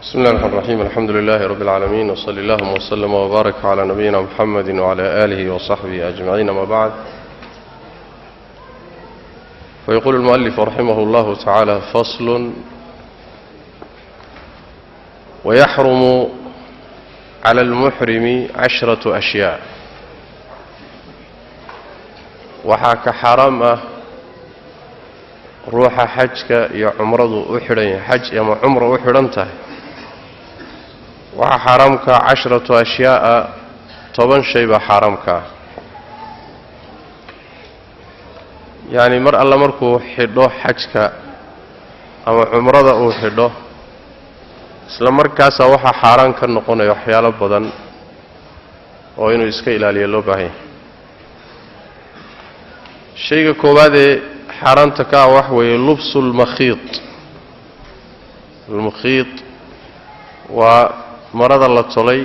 بسم الله الرحمن الرحيم الحمد لله رب العالمين وصلى الله وسلم وبارك على نبينا محمد وعلى آله وصحبه أجمعين ما بعد فيقول المؤلف رحمه الله تعالى فصل ويحرم على المحرم 10 أشياء وحاك حرام روح حجك يا عمره أحرن حج يا عمره أحرنته وحا حرامك 10 أشياء 10 شيء حرامك يعني مر الله مركو حدو حجك أما عمره أو حدو isla markaas waxa xaraan ka noqonayo waxyaalo badan oo inuu iska ilaaliyo loo baahan shayga koowaad ee xaraanta ka wax weeye lubsul makhiit al-makhiit waa marada la tolay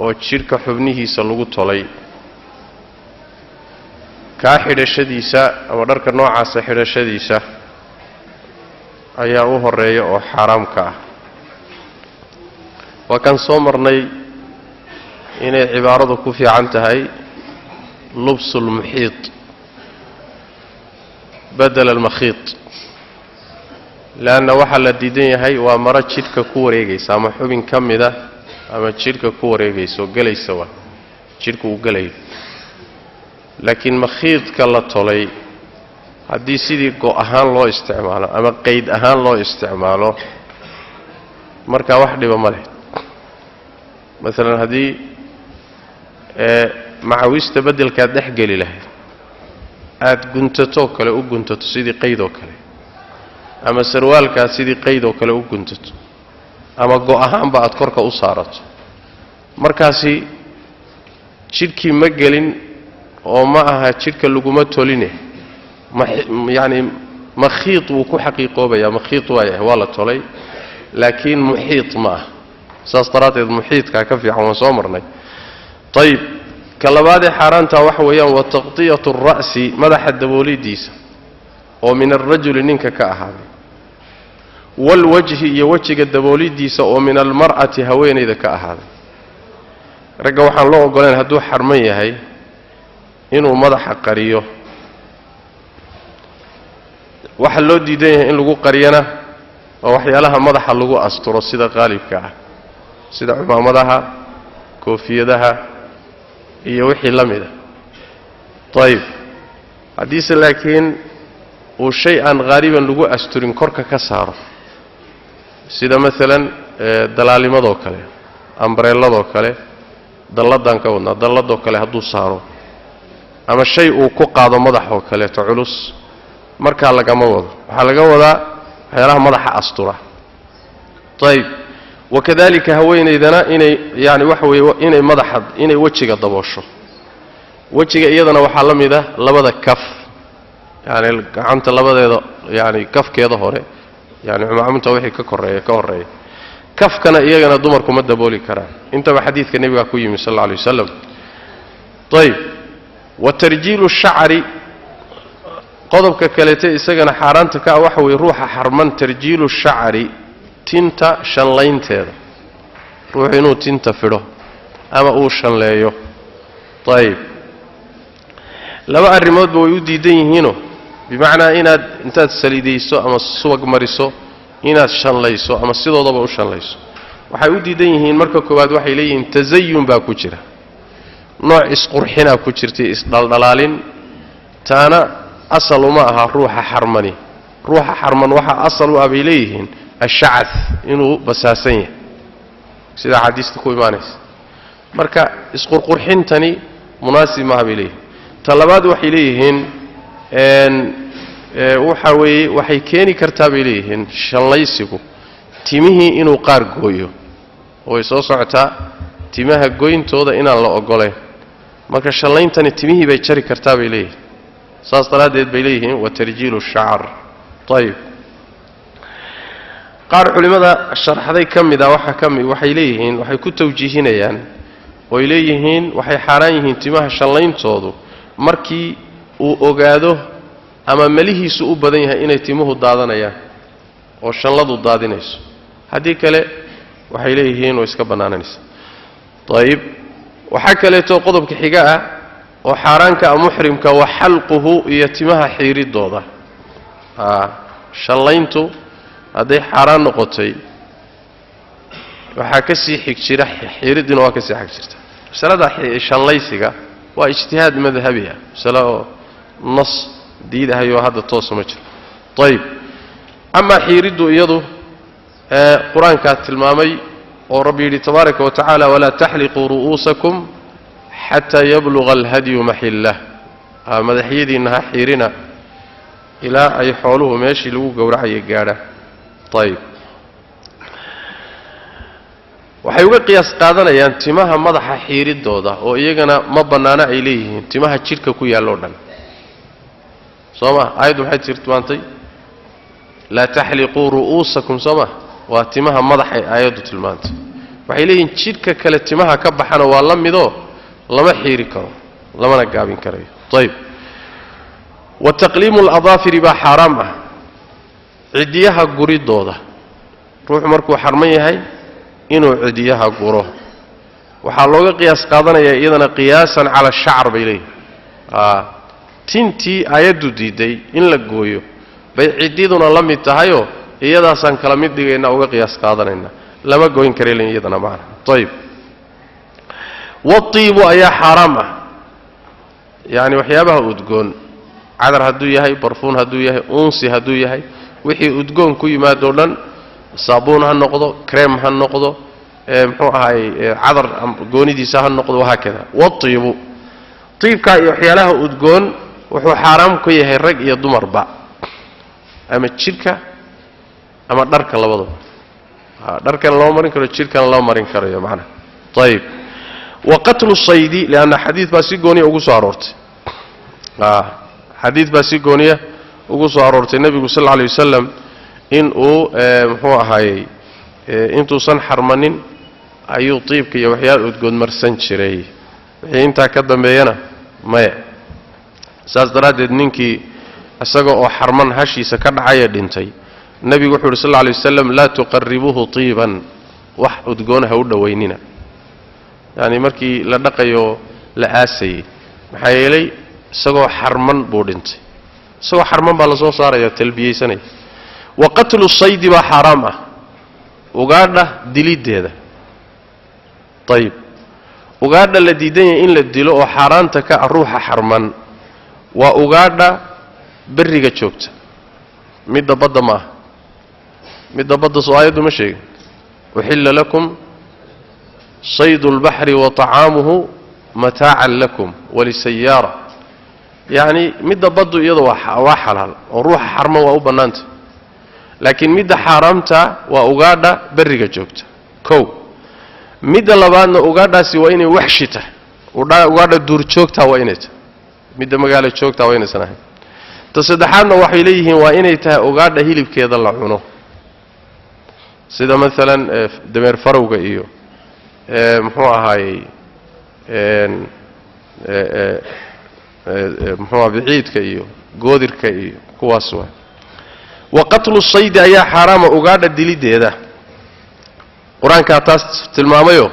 oo jirka xubnihiisa lagu tolay ka xidhashadiisa ama dharka noocaas xidhashadiisa ayaa u horeeyo oo xaraamka ah وكان صومرني إن عبارته كفي عنتهاي لبس المحيط بدل المخيط لأن وحل الديدين هاي ومرات شركة كوريجيس أما حبين كم ده أما شركة كوريجيس وقلي سوا شركة وقلي لكن مخيط كلا طلي هدي سيدي قو أهان الله استعماله أما قيد أهان الله استعماله مركا واحدة بمله مثلا هذه معاويس تبدل كادح قلي له آد قنتتو كلا أو قنتتو سيدي قيدو كلا أما سروال كاد سيدي قيدو كلا أو قنتتو أما قوأهان بعد كوركا أصارت مركاسي شركي مقلين ومعها شركة اللقومات تولينه يعني مخيط وكو حقيقو بيا مخيط وايه والله تولي لكن محيط معه ساسترات المحيط كافي عن صومرني طيب كلبادي حارانتا وحويا وتغطية الرأس مدح الدبوليديس ومن الرجل نينك كأهابي والوجه يوجه الدبوليديس ومن المرأة هوين إذا كأهابي رجع وحن الله قولين هدو حرمية هاي إنه مدح قريه وحلو ديدين إن لقو قرينا ووحيالها مدح لقو أسطر السيدة غالب كأه sida cumaamadaha koofiyadaha iyo wixii lamida طيب hadii laakiin uu shay aan qaaliban lagu asturin korka ka saaro sida midalan dalaalimadoo kale umbrelladoo kale dalladan ka wadna dalladoo kale haduu saaro ama shay uu ku qaado madaxoo kale to culus marka laga wado waxa laga wadaa waxyaalaha madaxa astura طيب وكذلك هوينيدنا إني يعني وحوي إني مدحد إني وجهك ضبوشه وجهك إيضنا وحلمي ده لبدا كف يعني عنت لبدا يعني كف كذا هوري يعني عملت وحي كوري كف كان إيضنا دمركم الدبولي كرا أنت بحديث النبي كويم صلى الله عليه وسلم طيب وترجيل الشعر قضبك كلتي سجن حارنتك وحوي روح حرمان ترجيل الشعر tinta shanlaynteeda ruux inuu tinta fidho ama uu shanleeyo طيب laba arimoodba way u diidan yihiino bimaana inaad intaad saliidayso ama subag mariso inaad shanlayso ama sidoodaba u shanlayso waxay u diidan yihiin marka koobaad waxay leeyihiin tazayyun baa ku jira nooc isqurxina ku jirtay isdhaldhalaalin taana asal uma aha ruuxa xarmani ruuxa xarman waxa asal u abay leeyihiin الشعث إنه بساسية سيدا حديث تكوي مانيس مركا اسقر قرحين تاني مناسب ما بليه طلبات وحي ليهن وحوي وحي كيني كرتاب ليهن شليسكو تيمه إنه قار قويو ويسو سعتا تيمها قوين تودا إنا الله أقوله مركا شلين تاني تيمه بيشاري كرتاب ليه ساس طلات بليهن وترجيل الشعر طيب qaar culimada sharxaday kamida waxay leeyihiin waxay ku tawjiihinayaan oo leeyihiin waxay xaraan yihiin timaha shanlayntoodu markii uu ogaado ama malihiisu u badan yahay inay timuhu daadanayaan oo shanladu daadinayso haddii kale waxay leeyihiin oo iska bannaananaysa ayib waxaa kaleeto qodobka xiga ah oo xaaraanka muxrimka wa xalquhu iyo timaha xiiridooda shallayntu hadday xaaraan noqotay waxaa ka sii xig jira xiiridina waa ka sii xig jirta masalada shallaysiga waa ijtihaad madhabi ah masalo oo nas diidahayo hadda toos ma jiro ayib ama xiiriddu iyadu qur-aankaa tilmaamay oo rabbi yidhi tabaaraka wa tacaala walaa taxliquu ru'uusakum xataa yabluga alhadyu maxillah madaxyadiinna ha xiirina ilaa ay xooluhu meeshii lagu gowracaya gaadhaan ayib waxay uga qiyaas qaadanayaan timaha madaxa xiiridooda oo iyagana ma bannaano ay leeyihiin timaha jidhka ku yaalloo dhan soo ma aayaddu maxay tilmaantay laa taxliquu ru'uusakum soo ma waa timaha madaxay aayaddu tilmaantay waxay leeyihiin jidhka kale timaha ka baxana waa la midoo lama xiiri karo lamana gaabin karayo ayib wa taqliimu aladaafiri baa xaaraam ah cidiyaha guridooda ruuxu markuu xarman yahay inuu cidiyaha guro waxaa looga qiyaas qaadanayaa iyadana qiyaasan cala ashacr bay leeyihin tintii aayaddu diiday in la gooyo bay ciddiduna la mid tahayoo iyadaasaan kala mid dhigayna uga qiyaas qaadanayna lama goyn karaylen iyadana macna ayib watiibu ayaa xaaraam ah yacni waxyaabaha udgoon cadar hadduu yahay barfuun hadduu yahay unsi hadduu yahay wixii udgoon ku yimaadoo dhan saabuun ha noqdo kreem ha noqdo muxuu ahaay cadar goonidiisa ha noqdo wahaakada watiibu tiibka iyo waxyaalaha udgoon wuxuu xaaraam ku yahay rag iyo dumarba ama jidhka ama dharka labadaba dharkana loo marin karo jidhkana loo marin karayo macnaha ayib wa qatlu saydi lianna xadiid baa si gooniya ugu soo aroortay xadiid baa si gooniya ugu soo aroortay nebigu sal alla alay wasalam in uu muxuu ahaayey intuusan xarmanin ayuu tiibka iyo waxyaala udgoon marsan jiray wixii intaa ka dambeeyana maya saas daraaddeed ninkii isaga oo xarman hashiisa ka dhacaya dhintay nebigu wuxuu yidhi sal alla alay wasalam laa tuqaribuuhu tiiban wax udgoon ha u dhowaynina yacni markii la dhaqayo la aasayey maxaa yeelay isagoo xarman buu dhintay isagoo xarman baa lasoo saaraya talbiyeysanaya wa qatlu saydi baa xaaraam ah ugaadha diliddeeda ayib ugaadha la diidan yahay in la dilo oo xaaraanta ka ah ruuxa xarman waa ugaadha berriga joogta midda badda ma aha midda badda soo aayaddu ma sheegin uxilla lakum saydu اlbaxri wa طacaamuhu mataacan lakum walisayaara yacni midda baddu iyadu waa xalaal oo ruuxa xarman waa u bannaanta laakiin midda xaaraamta waa ugaadha berriga joogta kow midda labaadna ugaadhaasi waa inay waxshi tahay ugaadha duurjoogtaa waa inay tahay midda magaalo joogtaa waa inaysan ahayn ta saddexaadna waxay leeyihiin waa inay tahay ugaadha hilibkeeda la cuno sida maalan dameer farowga iyo muxuu ahaayey muxuu biciidka iyo goodirka iyo kuwaas waa wa qatlu saydi ayaa xaaraama ugaadha diliddeeda qur-aankaa taas tilmaamayo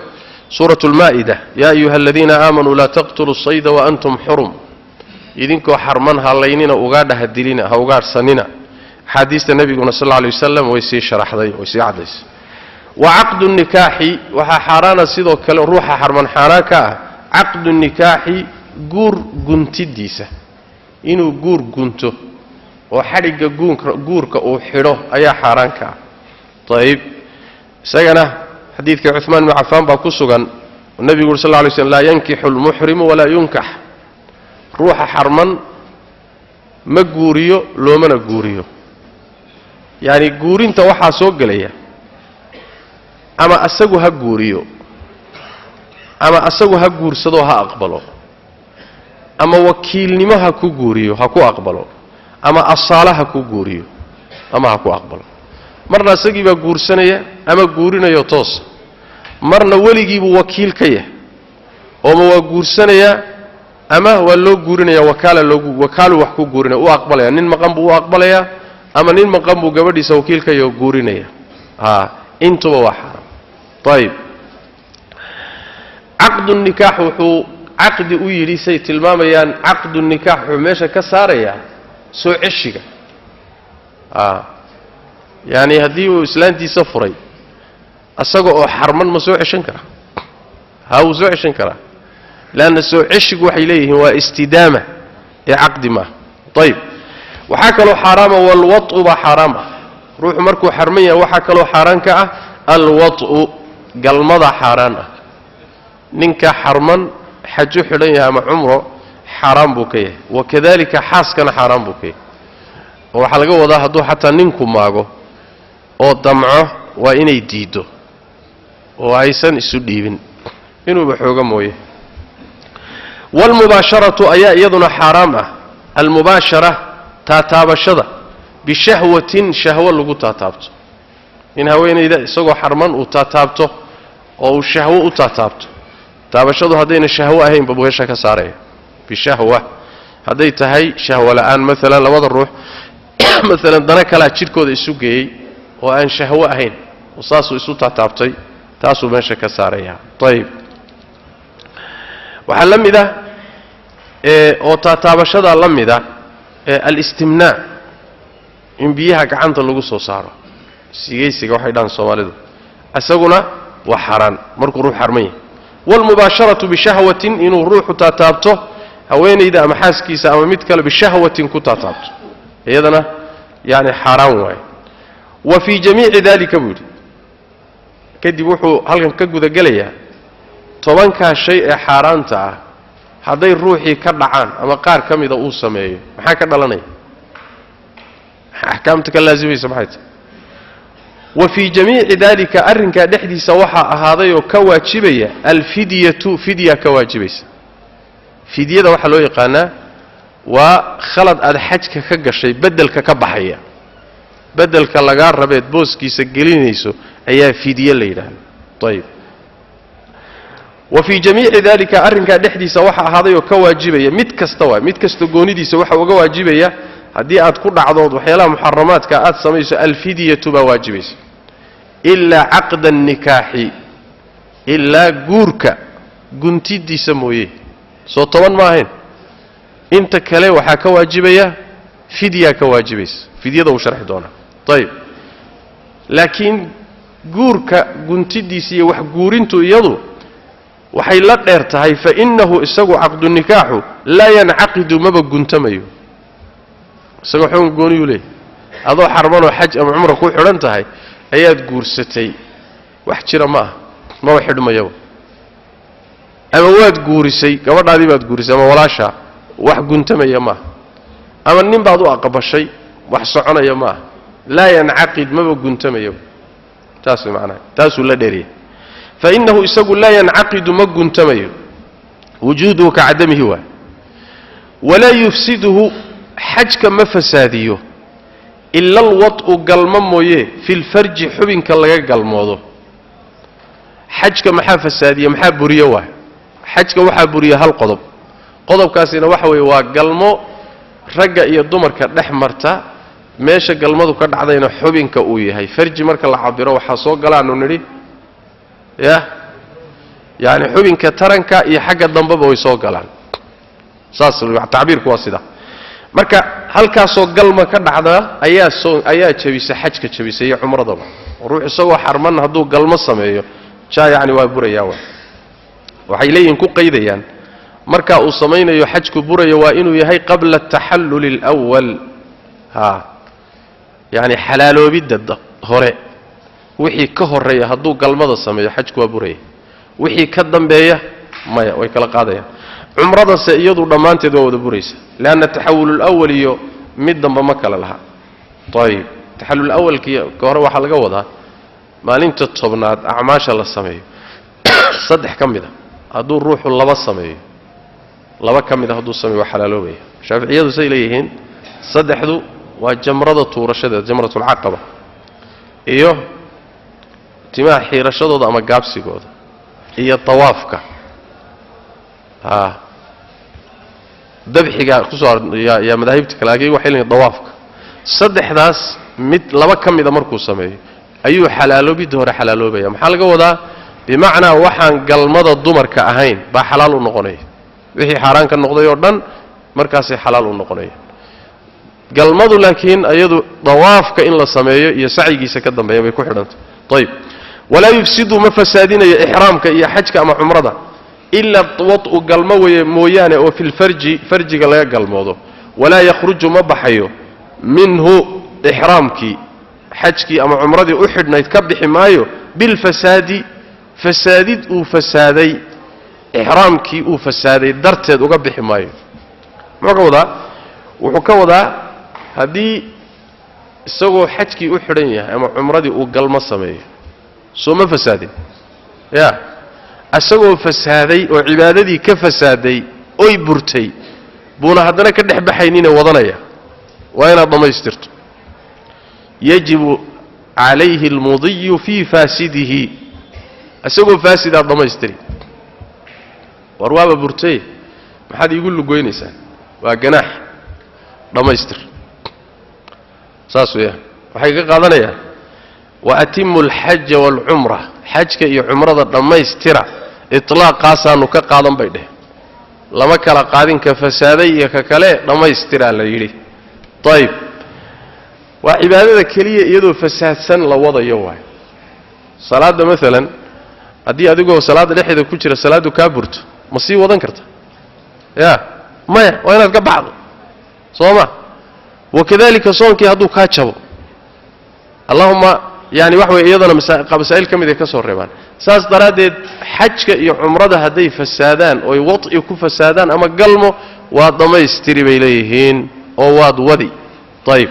suuratu lmaa'ida yaa ayuha aladiina aamanuu laa taqtuluu sayda waantum xurum idinkoo xarman hallaynina ugaadha ha dilina ha ugaadhsanina axaadiista nebiguna sal alla alay wasalam way sii sharaxday way sii caddaysay wa caqdu nikaaxi waxaa xaaraana sidoo kale ruuxa xarman xaaraan ka ah caqdu nikaaxi guur guntidiisa inuu guur gunto oo xadhigga guurka uu xidho ayaa xaaraan ka ah ayib isagana xadiidka cuثmaan ibnu cafaan baa ku sugan oo nebigu uri sal lla alay slm laa yankixu اlmuxrimu walaa yunkax ruuxa xarman ma guuriyo loomana guuriyo yacni guurinta waxaa soo gelaya ama asagu ha guuriyo ama asagu ha guursadoo ha aqbalo ama wakiilnimo ha ku guuriyo ha ku aqbalo ama asaala ha ku guuriyo ama ha ku aqbalo marna isagii baa guursanaya ama guurinayo toosa marna weligiibuu wakiil ka yahay ooma waa guursanayaa ama waa loo guurinaya wakaaluu wax ku guurinaya u aqbalaya nin maqan buu u aqbalayaa ama nin maqan buu gabadhiisa wakiil ka yaho guurinaya intuba waa xaaraam. ayib caqdu nikaax wuxuu caqdi u yidhi say tilmaamayaan caqdu nikaax wuxuu meesha ka saarayaa soo ceshiga. yani haddii uu islaantiisa furay asaga oo xarman ma soo ceshan karaa? ha wuu soo ceshan karaa, leanna soo ceshigu waxay leeyihiin waa istidaama ee caqdi maaha. ayib waxaa kaloo xaaraama walwat'u baa xaaraam ah. ruuxu markuu xarman yahay waxaa kaloo xaaraan ka ah alwat'u, galmada xaaraan ah. ninka xarman xaju xidhan yahay ama cumro xaaraan buu ka yahay, wakadalika xaaskana xaaraan buu ka yahay. oo waxaa laga wadaa hadduu xataa ninku maago oo damco waa inay diiddo oo aysan isu dhiibin, inuuba xooga mooye. waalmubaasharatu ayaa iyaduna xaaraam ah. almubaashara taataabashada bishahwatin shahwo lagu taataabto. in haweenayda isagoo xarman uu taataabto oo uu shahwo u taataabto. taabashadu haddayna shahwo ahaynba buu hesha ka saaraya. bishahwa hadday tahay shahwo la'aan, maalan labada ruux maalan dana kalaa jidhkooda isu geeyey oo aan shahwo ahayn oo saasuu isu taataabtay, taasuu meesha ka saaraya. ayib waxaa la mid ah oo taataabashadaa la mid ah alistimnaa, in biyaha gacanta lagu soo saaro. sigaysiga waxay dhahaan soomaalidu, isaguna waa xaaraan markuu ruux xarman yahay. waalmubaasharatu bishahwatin, inuu ruuxu taataabto haweenayda ama xaaskiisa ama mid kale bishahwatin ku taataabto, iyadana yani xaaraan waaye. wa fii jamiici dalika buu yidhi kadib wuxuu halkan ka gudagelayaa 10kaa shay ee xaaraanta ah hadday ruuxii ka dhacaan ama qaar ka mida uu sameeyo maxaa ka dhalanaya? axkaamta ka laasimaysa maxay tahay? wa fii jamiici dalika arrinkaa dhexdiisa waxaa ahaaday oo ka waajibaya alfidyatu, fidya ka waajibaysa. fidyada waxaa loo yaqaanaa waa khalad aad xajka ka gashay beddelka ka baxaya, beddelka lagaa rabeed booskiisa gelinayso ayaa fidye la yidhaahda. ayib wa fii jamiici dalika arrinkaa dhexdiisa waxaa ahaaday oo ka waajibaya mid kasta waay, mid kasta goonidiisa waxa uga waajibaya haddii aad ku dhacdood waxyaalaha muxaramaadka aad samayso alfidyatu baa waajibaysa. ilaa caqda annikaaxi, ilaa guurka guntidiisa mooye, soo 10 ma ahayn. inta kale waxaa ka waajibaya fidya ka waajibaysa, fidyada uu sharxi doonaa. ayib laakiin guurka guntidiisa iyo wax guurintu iyadu waxay la dheer tahay, fainahu isagu caqdu nikaaxu laa yancaqidu, maba guntamayo. isagoo xukun gooniyuu leeyahy. adoo xarmanoo xaj ama cumra ku xidhan tahay ayaad guursatay, wax jira ma ah, maba xidhmayaba. ama waad guurisay, gabadhaadii baad guurisay ama walaashaa, wax guntamaya maaha. ama nin baad u aqbashay, wax soconaya maaha. laa yancaqid, maba guntamayaba. taas macnaha taasuu la dheeriya. fainahu isagu laa yancaqidu, ma guntamayo. wujuuduhu ka cadamihi waay. walaa yufsiduhu, xajka ma fasaadiyo ila alwad'u, galmo mooye, fi lfarji, xubinka laga galmoodo. xajka maxaa fasaadiya, maxaa buriyo waay? xajka waxaa buriya hal qodob. qodobkaasina waxa weeye waa galmo ragga iyo dumarka dhex marta, meesha galmadu ka dhacdayna xubinka uu yahay. farji marka la cabiro waxaa soo galaanu nidhi yani xubinka taranka iyo xagga dambeba way soo galaan. saas tacbiirku waa sida. marka halkaasoo galma ka dhacda ayaa jabisa, xajka jabisa iyo cumradaba. ruux isagoo xarman hadduu galmo sameeyo yani waa burayaa waay. waxay leeyihin ku qaydayaan marka uu samaynayo xajku buraya waa inuu yahay qabla ataxalluli alawal. yani xalaaloobidda hore wixii ka horeeya hadduu galmada sameeyo xajku waa buraya. wixii ka dambeeya maya, way kala qaadayaan. cumradase iyadu dhammaanteed waa wada buraysa, leanna taxawul alawal iyo mid damba ma kala laha. ayib taxallul awalkii ka hore waxaa laga wadaa maalinta 10aad acmaasha la sameeyo 3 ka mid a hadduu ruuxu 2 sameeyo, 2 ka mid a hadduu sameeyo waa xalaaloobaya. shaaficiyadu say leeyihiin 3du waa jamrada tuurashadeeda, jamratulcaqaba, iyo timaha xiirashadooda ama gaabsigooda, iyo tawaafka. dabxiga kusoo yaa madaahibta kale laakiin waxay leeyihiin tawaafka. 3daas mid 2 ka mida markuu sameeyo ayuu xalaaloobid hore xalaaloobaya maxaa laga wadaa bimacnaa waxaan galmada dumarka ahayn baa xalaal u noqonaya wixii xaaraan ka noqday oo dhan markaasay xalaal u noqonaya galmadu laakiin ayadu dawaafka in la sameeyo iyo sacyigiisa ka dambeeya bay ku xidhantay ayib walaa yufsidu ma fasaadinayo ixraamka iyo xajka ama cumrada ila wad'u galmo weeye mooyaane oo filfarji farjiga laga galmoodo walaa yakhruju ma baxayo minhu ixraamkii xajkii ama cumradii u xidhnayd ka bixi maayo bilfasaadi fasaadid uu fasaaday ixraamkii uu fasaaday darteed uga bixi maayo muxuu ka wadaa wuxuu ka wadaa haddii isagoo xajkii u xidhan yahay ama cumradii uu galmo sameeyo soo ma fasaadin ya isagoo fasaaday oo cibaadadii ka fasaaday oy burtay buuna haddana ka dhex baxaynina wadanaya waa inaad dhammaystirto yajibu calayhi almudiyu fii faasidihi isagoo faasidaad dhammaystiri war waaba burtay maxaad iigu lugoynaysaa waa ganaax dhammaystir saas weeyaan waxay ka qaadanayaan waatimu alxaja waalcumra xajka iyo cumrada dhammaystira itlaaqaasaanu ka qaadan bay dheh lama kala qaadin ka fasaaday iyo ka kale dhammaystiraa la yidhi ayib waa cibaadada keliya iyadoo fasaadsan la wadayo waayo salaadda maalan haddii adigoo salaadda dhexeeda ku jira salaaddu kaa burto ma sii wadan karta ya maya waa inaad ka baxdo soo ma wakadalika soonkii hadduu kaa jabo allahuma yani wax way iyadana masaa'il ka mid ay ka soo reebaan saas daraaddeed xajka iyo cumrada hadday fasaadaan ooy wad'i ku fasaadaan ama galmo waad dhammaystiri bay leeyihiin oo waad wadi ayib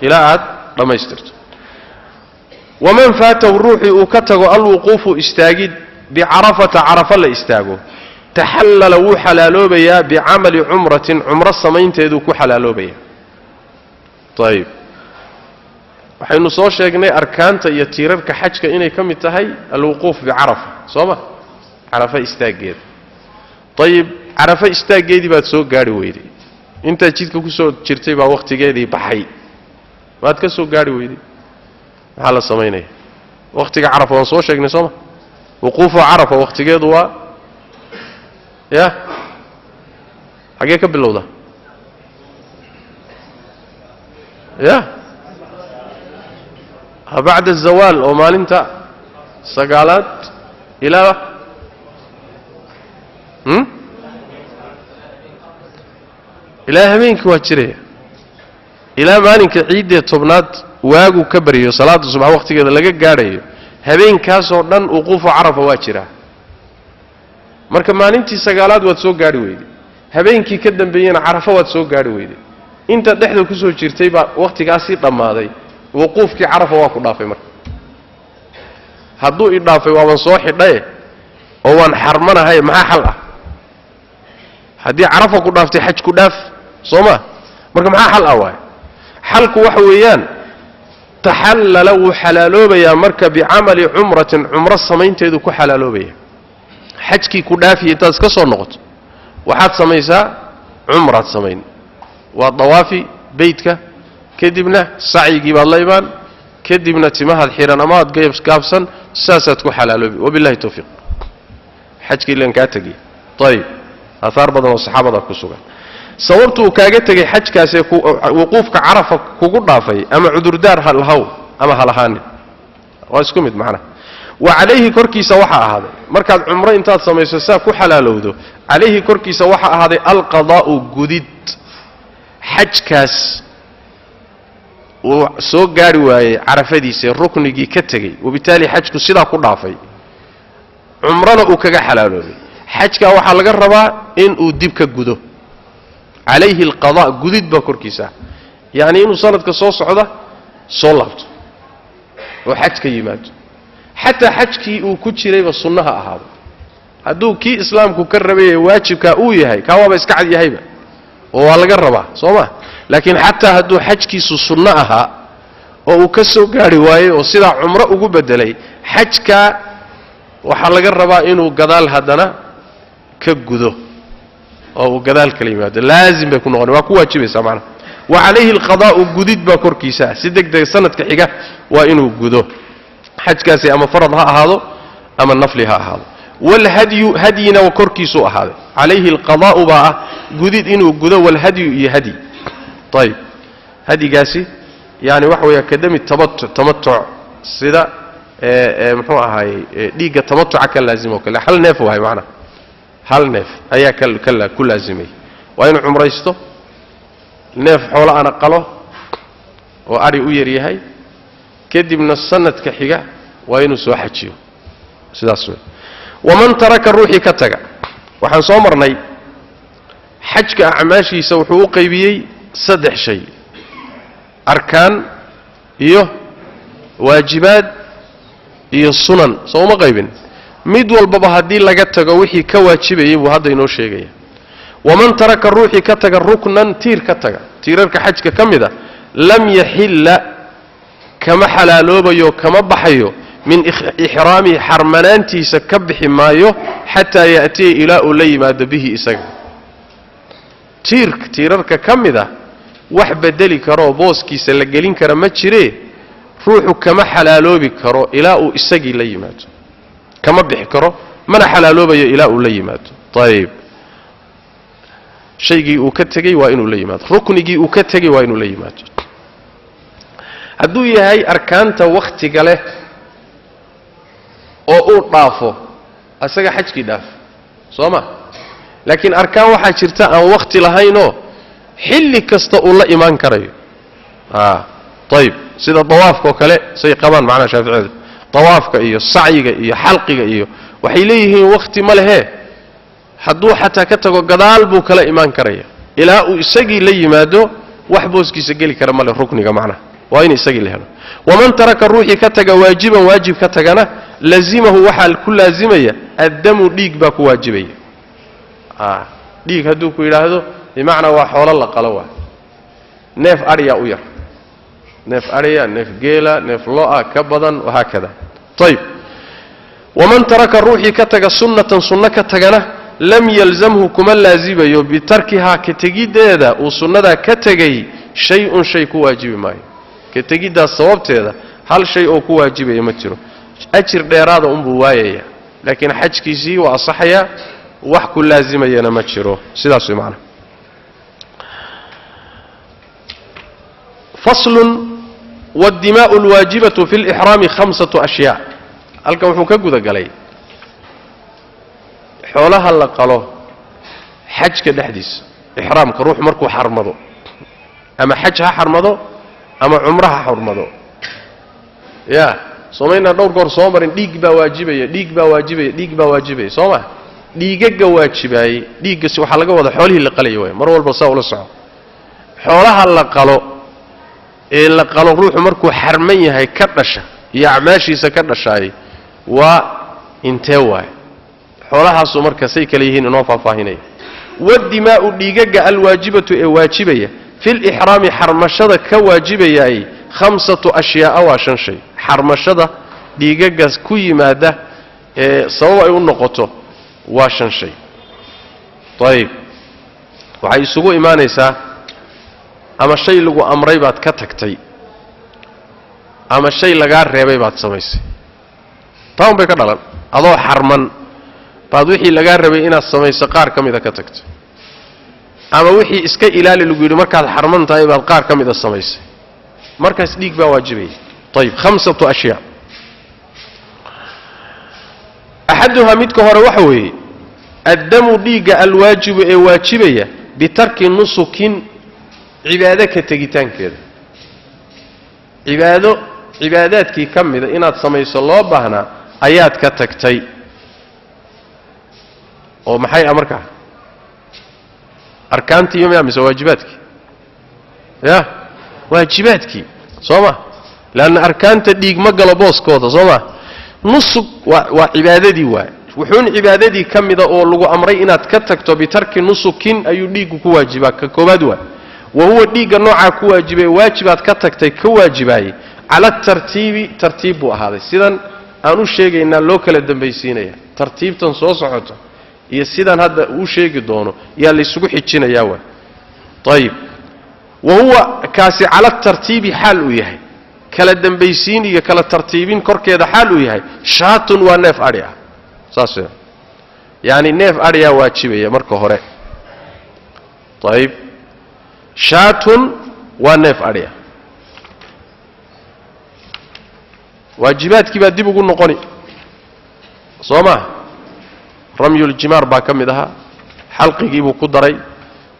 ilaa aad dhammaystirto waman faatahu ruuxii uu ka tago alwuquufu istaagid bicarafata carafa la istaago taxallala wuu xalaaloobayaa bicamali cumratin cumro samaynteeduu ku xalaaloobayaa ayib waxaynu soo sheegnay arkaanta iyo tiirarka xajka inay ka mid tahay alwuquuf bicarafa soo ma carafa istaaggeeda ayib carafa istaaggeedii baad soo gaari weyday intaad jidka ku soo jirtay baa wakhtigeedii baxay waad ka soo gaari weyday maxaa la samaynaya wakhtiga carafa waan soo sheegnay soo ma wuquufu carafa wakhtigeedu waa ya xagee ka bilowda ya bacda azawaal oo maalinta sagaalaad ilaa ilaa habeenkii waa jiraya ilaa maalinka ciiddee tobnaad waagu ka baryayo salaada subax wakhtigeeda laga gaadhayo habeenkaasoo dhan wuquufu carafa waa jiraa marka maalintii sagaalaad waad soo gaari weyday habeenkii ka dambeeyena carafa waad soo gaari weyday inta dhexda ku soo jirtay baa wakhtigaasii dhammaaday wuquufkii carafa waa ku dhaafay marka hadduu i dhaafay waaban soo xidhaye oo waan xarmanahay maxaa xal ah haddii carafa ku dhaaftay xaj ku dhaaf soo ma marka maxaa xal ah waay xalku waxa weeyaan taxallala wuu xalaaloobayaa marka bicamali cumratin cumro samaynteedu ku xalaaloobaya xajkii ku dhaafiya intaad iska soo noqoto waxaad samaysaa cumraad samayn waa dawaafi beytka kadibna sacyigii baad la imaan kadibna timahaad xihan amaad gaabsan saasaad ku xalaaloobi wabillahi tawfiiq xajkii len kaa tegay ayib aahaar badan oo saxaabada ku sugan sababtu uu kaaga tegay xajkaasee wuquufka carafa kugu dhaafay ama cudurdaar halhaw ama halahaanin waa isku mid macnaha wa calayhi korkiisa waxaa ahaaday markaad cumro intaad samayso saa ku xalaalowdo calayhi korkiisa waxaa ahaaday alqadaa'u gudid xajkaas uu soo gaari waayey carafadiisa ruknigii ka tegey wabitaali xajku sidaa ku dhaafay cumrana uu kaga xalaaloobay xajkaa waxaa laga rabaa inuu dib ka gudo calayhi alqada' gudid baa korkiisa yacni inuu sanadka soo socda soo laabto oo xaj ka yimaado xataa xajkii uu ku jirayba sunnaha ahaado hadduu kii islaamku ka rabayee waajibkaa uu yahay kaa waaba iska cad yahayba oo waa laga rabaa soo ma laakiin xataa hadduu xajkiisu sunno ahaa oo uu ka soo gaari waayey oo sidaa cumro ugu beddelay xajkaa waxaa laga rabaa inuu gadaal haddana ka gudo oo uu gadaal kala yimaado laazim bay ku noqon waa ku waajibaysaa macnaha wa calayhi alqadaa'u gudid baa korkiisa si degdeg sanadka xiga waa inuu gudo xajkaasi ama farad ha ahaado ama nafli ha ahaado walhadyu hadyina wa korkiisu ahaaday calayhi alqadaa'u baa gudid inuu gudo walhadyu iyo hadi طيب hadigaasi yani waxa weeyaa kadami tamattu sida muxuu ahaay dhiiga tamattuca ka laazimo kale hal neef waay macna hal neef ayaa kala ku laazimay waa inuu umraysto neef xoolo ana qalo oo ari u yar yahay kadibna sanadka xiga waa inuu soo xajiyo sidaas weey waman taraka ruuxi ka taga waxaan soo marnay xajka acmaashiisa wuxuu u qaybiyay saddex shay arkaan iyo waajibaad iyo sunan soo ma qaybin mid walba hadii laga tago wixii ka waajibayay buu hadda inoo sheegaya waman taraka ruuxi ka taga ruknan tiir ka taga tiirarka xajka kamida lam yahilla kama halaaloobayo kama baxayo min ihrami harmanaantiisa ka bixi maayo hatta yaati ila ulaymaad bihi isaga tiirarka kamida wax bedeli karo booskiisa la gelin kara ma jire ruuxu kama halaaloobi karo ilaa uu isagii la yimaado kama bixi karo mana halaaloobayo ilaa uu la yimaado tayib shaygii uu ka tagay waa inuu la yimaado ruknigii uu ka tagay waa inuu la yimaado hadduu yahay arkaanta waqtiga leh oo uu dhaafo asaga xajkii dhaaf sooma laakiin arkaan waxa jirta aan waqti lahaynoo xilli kasta uu la iman karayo طيب sida tawaafka oo kale say qabaan macna shaafiicida tawaafka iyo sacyiga iyo xalqiga iyo waxay leeyihiin waqti ma lehe hadduu xataa ka tago gadaal buu kala iman karaya ilaa uu isagii la yimaado wax booskiisa gali kara male rukniga macna waa in isagii la helo waman taraka ruuxi ka taga waajiban waajib ka tagana lazimahu waxa ku laazimaya addamu dhiig baa ku waajibaya dhiig hadduu ku yiraahdo بمعنى وحول قلوة نف أريا وير نف أريا نف جيلا نف لؤا كبدا وهكذا طيب ومن ترك الروح كتج سنة كتجنا لم يلزمه كما لازم بتركها كتجد هذا وسنة كتجي شيء كواجب معي كتجد الصواب هذا هل شيء كواجب يمتره أجر ديراد بوايا لكن حج كيسي وأصحيا وحكو لازم ينمتره سداس معنا فصل والدماء الواجبة في الإحرام 5 أشياء halka wuxuu ka guda galay xoolaha la qalo xajka dhexdiisa ihraamka ruux markuu xarmado ama xaj ha xarmado ama umra ha xarmado ya soomayna dhowr goor soo marin dhiig baa waajibaya sooma dhiigaga waajibay dhiiggaasi waxa laga wada xoolihii la qalay way mar walba saa ula soco xoolaha la qalo ee la qalo ruux markuu xarman yahay ka dhasha iyo acmaashiisa ka dhashay waa intee waay xoolahaas marka say kale yihiin inoo faahfaahinay wadimaa'u dhiigaga alwaajibatu ee waajibaya fil ihrami xarmashada ka waajibaya 5 ashyaa wa 5 shay xarmashada dhiigagas ku yimaada ee sabab ay u noqoto waa 5 shay طيب waxay isugu iimaanaysaa ama shay lagu amray baad ka tagtay ama shay laga reebay baad samaysay taan bay ka dhalan adoo xarman baad wixii laga reebay inaad samayso qaar kamida ka tagtay ama wixii iska ilaali lagu yiri markaad xarman tahay baad qaar kamida samaysay markaas dhiig baa waajibay طيب 5 ashyaa ahaduha midka hore waxa weeye الدم dhiiga alwaajib ee waajibaya bitarki nusukin cibaado ka tagitaankeeda cibaadaadkii kamida inaad samayso loo baahna ayaad ka tagtay oo maxay amarka arkaantii iyo mise waajibaadkii ya waajibaadkii sooma laana arkaanta dhiig ma galo booskooda sooma nusuk waa cibaadadii waa wuxuun cibaadadii kamida oo lagu amray inaad ka tagto bitarki nusukin ayuu dhiigu ku waajibaa ka koobaad waa وهو ديغا نوعا ku waajibay waajibaad ka tagtay ka waajibay ala tartiibu ahaaday sidan aan u sheegayna loo kala dambaysiinaya tartiibtan soo socoto iyo sidan hadda uu sheegi doono yaa la isugu xijinaya waa طيب وهو كاسي على الترتيب حال u yahay kala dambaysiin iyo kala tartiibin korkeeda xaal uu yahay shaatun waa neef adhi ah saas yani neef adhiyaa waajibaya marka hore ayib shaatun waa neef adhi ah waajibaadkii baa dib ugu noqoni soo maa ramyuljimaar baa ka mid ahaa xalqigii buu ku daray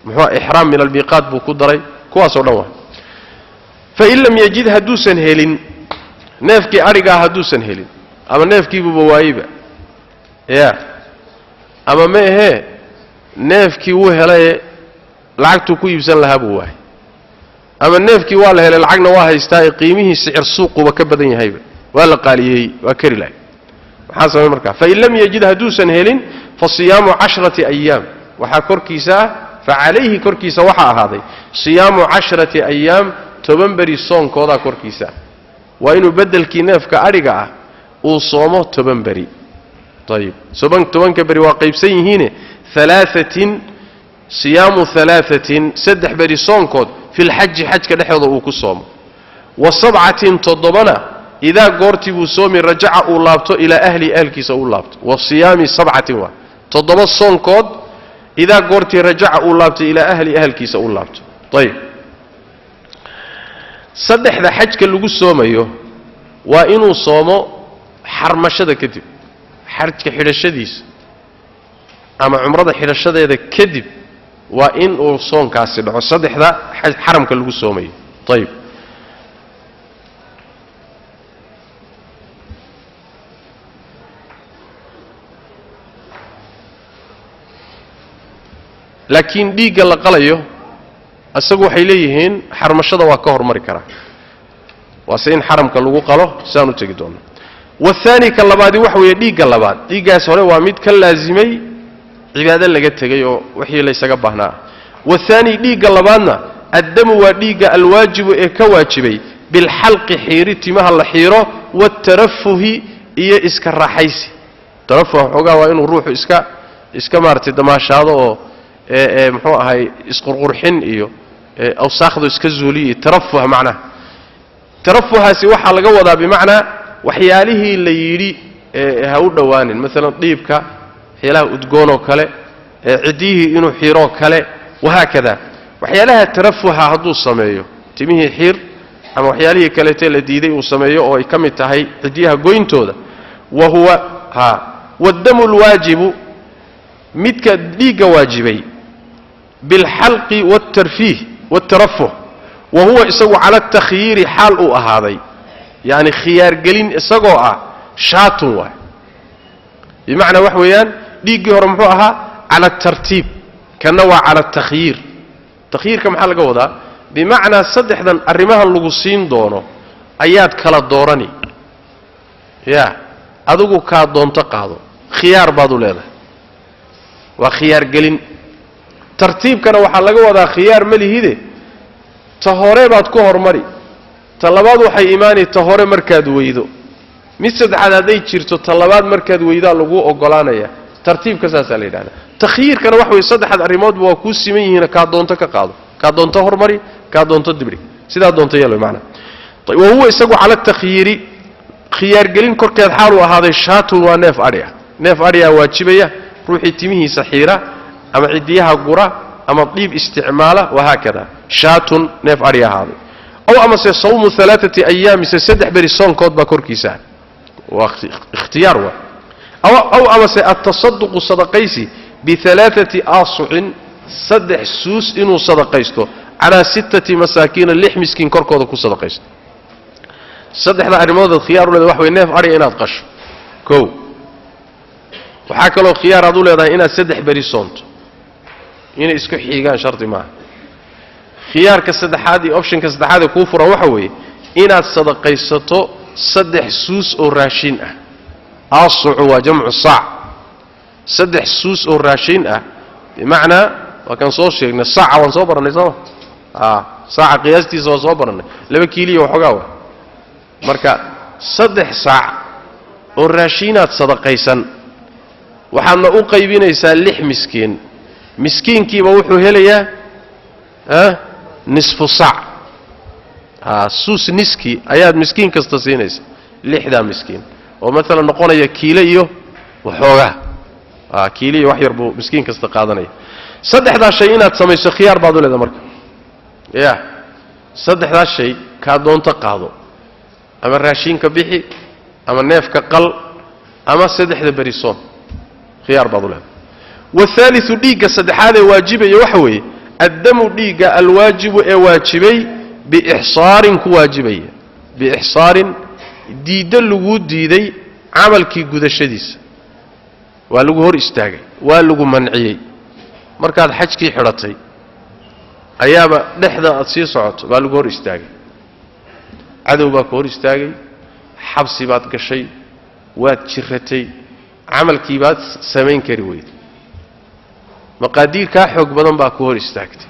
muxuu ixraam min almiiqaat buu ku daray kuwaasoo dhan waa fain lam yajid hadduusan helin neefkii adhigaa hadduusan helin ama neefkiibuuba waayeyba ya ama ma ahee neefkii wuu helaye lacagtuu ku iibsan lahaa buu waayey ama neefkii waa la helay lacagna waa haystaa ee qiimihii sicir suuquba ka badan yahayba waa la qaaliyeeyey waa kari lahay maxaa samay markaa fain lam yajid hadduusan helin fasiyaamu 10 ayaam waxaa korkiisa ah facalayhi korkiisa waxaa ahaaday siyaamu 10 ayaam 10 beri soonkoodaa korkiisa waa inuu bedelkii neefka adhiga ah uu soomo 10 beri ayib 10 beri waa qaybsan yihiine siyaamu 3 beri soonkood fi lxaji xajka dhexdooda uu ku soomo wa 7 idaa goortii buu soomi rajaca uu laabto ilaa ahli ahlkiisa uu laabto wa siyaami 7 waa 7 soonkood idaa goortii rajaca uu laabto ilaa ahli ahlkiisa uu laabto ayib saddexda xajka lagu soomayo waa inuu soomo xarmashada kadib xajka xidhashadiisa ama cumrada xidhashadeeda kadib waa in uu soonkaasi dhaco saddexda xaramka lagu soomayo ayib laakiin dhiigga la qalayo asagu waxay leeyihiin xarmashada waa ka hormari karaa waase in xaramka lagu qalo saan u tegi doono wathani ka labaadi waxa weeye dhiigga labaad dhiiggaas hore waa mid ka laazimay cibaado laga tegay oo wixii la isaga baahnaa wathani dhiigga labaadna addamu waa dhiigga alwaajibu ee ka waajibay bilxalqi xiiri timaha la xiiro watarafuhi iyo iska raaxaysi tarafuh xoogaa waa inuu ruuxu iska maartay damaashaado oo muxuu ahay isqurqurxin iyo awsaaqdu iska zuuliyo tarafuh macnaha tarafuhaasi waxaa laga wadaa bimacnaa waxyaalihii la yidhi ha u dhowaanin maalan dhiibka waxyaalaha udgoonoo kale ciddiyihii inuu xiiroo kale wahaakada waxyaalaha tarafuha hadduu sameeyo timihii xiir ama waxyaalihii kaleete la diiday uu sameeyo oo ay ka mid tahay ciddiyaha goyntooda wa huwa waddamu lwaajibu midka dhiigga waajibay bilxalqi waaltarfiih waaltarafuh wa huwa isagu cala atakhyiiri xaal uu ahaaday yacni khiyaargelin isagoo ah shaatun waay bimacnaa wax weeyaan dhiiggii hore muxuu ahaa cala atartiib kanna waa cala atakhyiir takhyiirka maxaa laga wadaa bimacnaa saddexdan arrimahan lagu siin doono ayaad kala doorani ya adigu kaa doonto qaado khiyaar baad u leedahay waa khiyaargelin tartiibkana waxaa laga wadaa khiyaar ma lihide ta hore baad ku hormari ta labaad waxay imaanay ta hore markaad weydo mid saddexaad hadday jirto ta labaad markaad weydaa lagu ogolaanaya tartiibka saasaa la yidhahdaa takhyiirkana wax weeye saddexaad arrimoodba waa kuu siman yihiin kaa doonto ka qaado kaa doonto hormari kaa doonto dibdhig sidaa doonto yeelo macnaha wa huwa isagu cala takhyiiri khiyaargelin korkeed xaal uu ahaaday shaatun waa neef adhi ah neef adhiyaa waajibaya ruuxii timihiisa xiira ama cidiyaha gura ama dhiib isticmaala wahaakada shaatun neef adhi ahaaday aw amase sawmu 3 ayaam mise 3 beri soonkood baa korkiisa waa ikhtiyaar waa aw amase at-tasadduq sadaqaysi bi3 aasucin 3 suus inuu sadaqaysto ala 6 masaakiin 6 miskiin korkooda ku sadaqaysto saddexda arrimood khiyaar u leedahay wax way neef adhi inaad qasho koow waxaa kaloo khiyaar aad u leedahay inaad 3 beri soonto inay isku xiigaan sharti maaha khiyaarka saddexaad iyo optionka saddexaad ee kuu furan waxa weeye inaad sadaqaysato 3 suus oo raashin ah aasucu waa jamcu saac 3 suus oo raashin ah bimacnaa waa kan soo sheegnay saaca waan soo barannay sooma saaca qiyaastiisa waa soo barannay 2 kiilo waxoogaa waa marka 3 saac oo raashinaad sadaqaysan waxaadna u qaybinaysaa 6 miskiin miskiinkiiba wuxuu helayaa nisfu saac suus niski ayaad miskiin kasta siinaysa 6 miskiin oo mesela noqonaya kiilo iyo waxoogaa kiilo iyo wax yar buu miskiin kasta qaadanaya saddexdaa shay inaad samayso khiyaar baad u leedahay marka saddexdaa shay ka doonta qaado ama raashinka bixi ama neefka qal ama saddexda barisoon khiyaar baad u leedahay والثالث ديغا سدحاده واجبيه وحوي الدم ديغا الواجب اي واجبي باحصار كواجبيه باحصار ديده لوو ديدي عملكي غدشديس waa lagu hor istaagay waa lagu manciyay markaad xajkii xiratay ayaaba dhexda aad sii socoto waa lagu hor istaagay cadow baa ku hor istaagay xabsi baad gashay waad jiratay amalkii baad sameyn kari weyd maqaadiir ka xoog badan baa ku hor istaagtay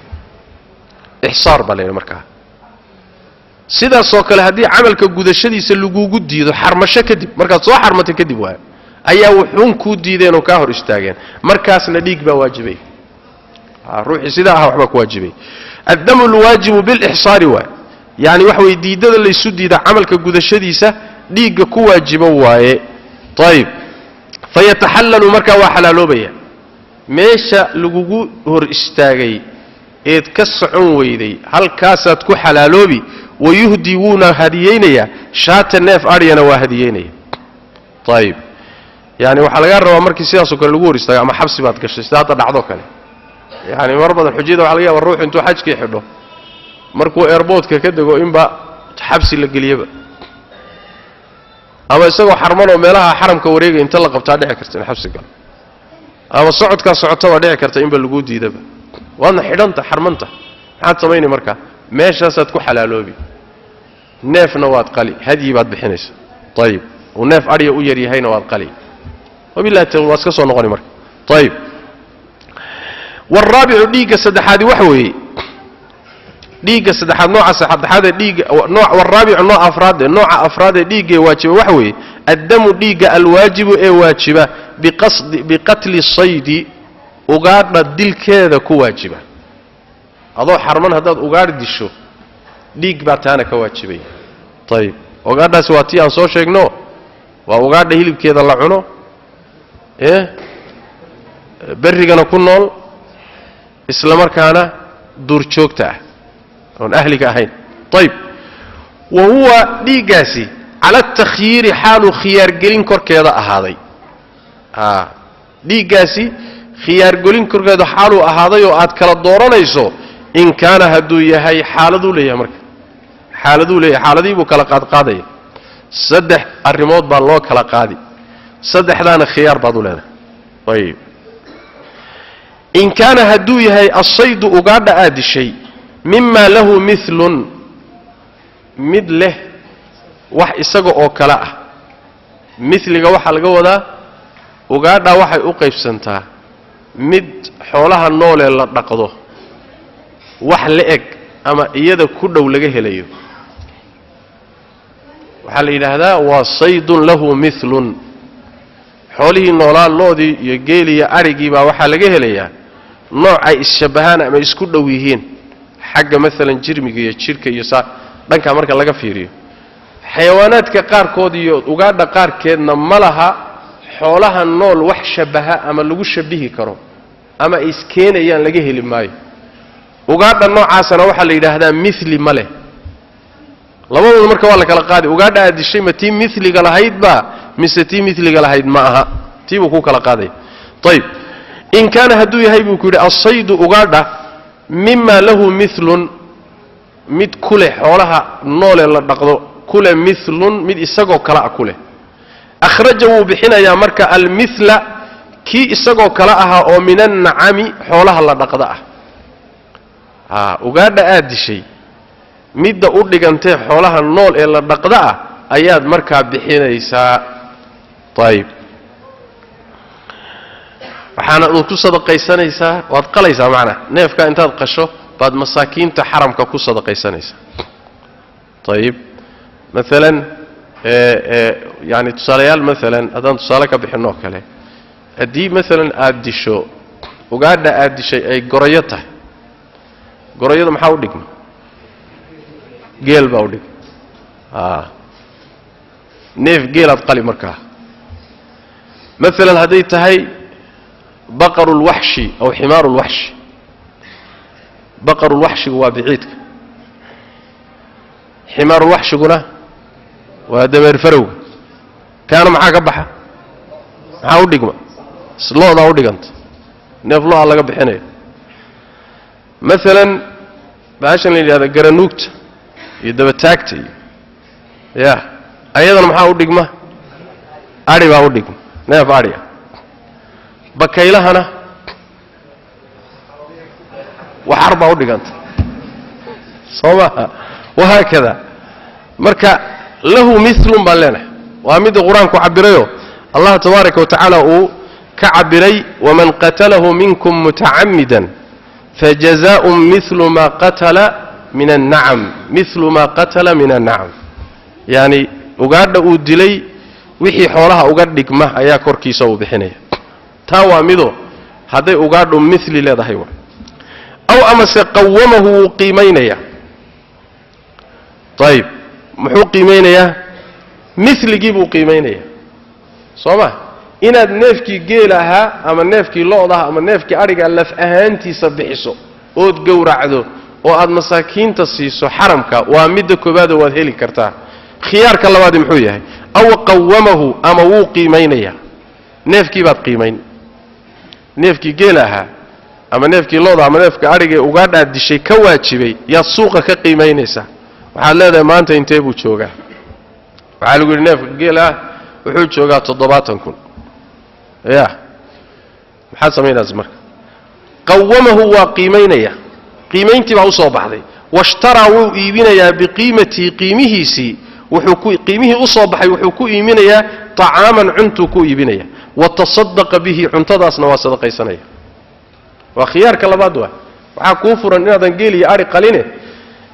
ihsaar baleey markaa sidaas oo kale hadii amalka gudashadiisa lagu diido xarmasho kadib markaad soo xarmatay kadib waa ayaa wuxuun ku diideen oo ka hor istaageen markaasna dhiig baa waajibay ruuxi sidaa waxba ku waajibay الدم الواجب بالإحصار waa yani wax way diidada la isu diida amalka gudashadiisa dhiiga ku waajibo waaye طيب فيتحلل marka waa xalaaloobaya meesha lagu hor istaagay eed ka socon weyday halkaasaad ku xalaaloobi wayuhdi wuna hadiyeynaya shaata neef ariyana waa hadiyeynaya طيب يعني waxa laga rabaa markii sidaas oo kale lagu hor istaago ama xabsi baad gashay sidaada dhacdo kale يعني marbadan xujida waxa laga yaabaa ruux intuu xajkii xidho markuu airportka ka dago inba xabsi la galiyaba ama isagoo xarman oo meelaha xaramka wareegay inta la qabtaa dhici karta in xabsi gal ama socodka socota dhici karta inba lagu diidaba waana xidhanta xarmanta maxaad sameeyay marka meeshaasaad ku xalaaloobi neefna waad qali hadii baad bixinaysa طيب ونيف اريا u yar yahayna waad qali وبالله تواس ka soo noqoni marka طيب والرابع ديغا سدحادي وحوي ديغا سدحاد نوع سدحاد ديغا نوع والرابع نوع افراد ديغا واجب وحوي الدم ديغا الواجب اي واجبه بقتل الصيد ugaadha dilkeeda ku waajiba adoo xarman hadaad ugaadh disho dhiig baa taana ka waajibay طيب ugaadhaas waa tii aan soo sheegno waa ugaadha hilibkeeda la cuno barrigana ku nool isla markaana dur joogta ah oo ahliga ahayn طيب وهو dhiigaasi على التخيير حال خيار gelin korkeeda ahaaday dhiigaasi khiyaar golin korkeeda xaalu ahaaday oo aad kala dooranayso in kaana haduu yahay xaaladu leeyahay marka xaaladii buu kala qaadqaaday saddex arimood baa loo kala qaadi saddexdaana khiyaar baad u leedahay طيب in kaana haduu yahay as-sayd ugaadha aadishay mimma lahu mithlun mid leh wax isaga oo kala ah mithliga waxa laga wadaa ugaadha waxay u qaybsantaa mid xoolaha nool ee la dhaqdo wax la eg ama iyada ku dhow laga helayo waxa la yiraahdaa waa saydun lahu mithlun xoolihi noolaa loodii iyo geeliya arigii baa waxa laga helayaa nooc ay ishabahaan ama isku dhow yihiin xagga mesela jirmiga iyo jirka iyo dhanka marka laga fiiriyo xayawaanaadka qaarkood iyo ugaadha qaarkeedna malaha xoolaha nool wax shabaha ama lagu shabihi karo ama iskeenayaan laga heli maayo ugaadha noocaasna waxa la yiraahdaa mithli male labadooda marka waa la kala qaadi ugaadha aadishay ma tii mithliga lahayd ba mise tii mithliga lahayd ma aha tii uu ku kala qaaday طيب in kana haduu yahay buu ku yiri as-sayd ugaadha mimma lahu mithlun mid kule xoolaha nool ee la dhaqdo kule mithlun mid isagoo kala kule akhrajahu bixinaya marka al-mithla ki isagoo kala aha oo minan na'ami xoolaha la dhaqda ugaadha aadishay midda u dhigantay xoolaha nool ee la dhaqda ayaad marka bixinaysaa طيب waxaana uu ku sadaqaysanaysaa waad qalaysaa macna neefka intaad qasho baad masaakiinta xaramka ku sadaqaysanaysaa طيب مثلا يعني تصاليال مثلا هذان تصالك بحنو كله ادي مثلا ادشو وقاعده ادشي اي قريته maxaa u dhigma geel baa u dhig neef geelaad qali markaa maalan hadday tahay baqaru lwaxshi aw ximaaru lwaxshi baqaru lwaxshigu waa biciidka ximaaru lwaxshiguna waa dameer farowga kaana maxaa ka baxa maxaa u dhigma loodaa u dhiganta neef lo-a laga bixinayo maalan baashan la yidhahda garanuugta iyo dabataagta iyo ya ayadana maxaa u dhigma adhi baa u dhigma neef adhi ah bakaylahana waxar baa u dhiganta soo maha wahaakada marka lahu milun baan leenahay waa midda qur-aanku cabirayo allah tabaaraka wa tacaala uu ka cabiray waman qatalahu minkum mutacammidan fajazaa'un milu ma qatala min annacam milu ma qatala min annacam yani ugaadha uu dilay wixii xoolaha uga dhigma ayaa korkiisa uu bixinaya taa waa mido hadday ugaadhu mili leedahay wa aw amase qawamahu wuu qiimaynaya ayib muxuu qiimaynayaa miligii buu qiimaynaya soo ma inaad neefkii geel ahaa ama neefkii lo-daha ama neefkii adhiga laf ahaantiisa bixiso ood gowracdo oo aad masaakiinta siiso xaramka waa midda koobaadoo waad heli kartaa khiyaarka labaadi muxuu yahay aw qawamahu ama wuu qiimaynaya neefkii baad qiimayn neefkii geel ahaa ama neefkii lo-da ama neefka adhiga ee ugaadhaad dishay ka waajibay yaad suuqa ka qiimaynaysaa waxaad leedahay maanta intee buu joogaa waxaa lagu yidhi neefka geel ah wuxuu joogaa 70,000 ya maxaad samaynaysaa marka qawamahu waa qiimaynaya qiimayntii baa u soo baxday washtaraa wuu iibinayaa biqiimatihi qiimihiisii qiimihii u soo baxay wuxuu ku iiminayaa طacaaman cuntuu ku iibinaya wataصadaqa bihi cuntadaasna waa sadaqaysanaya waa khiyaarka labaad waxaa kuu furan inaadan geel iyo ari qaline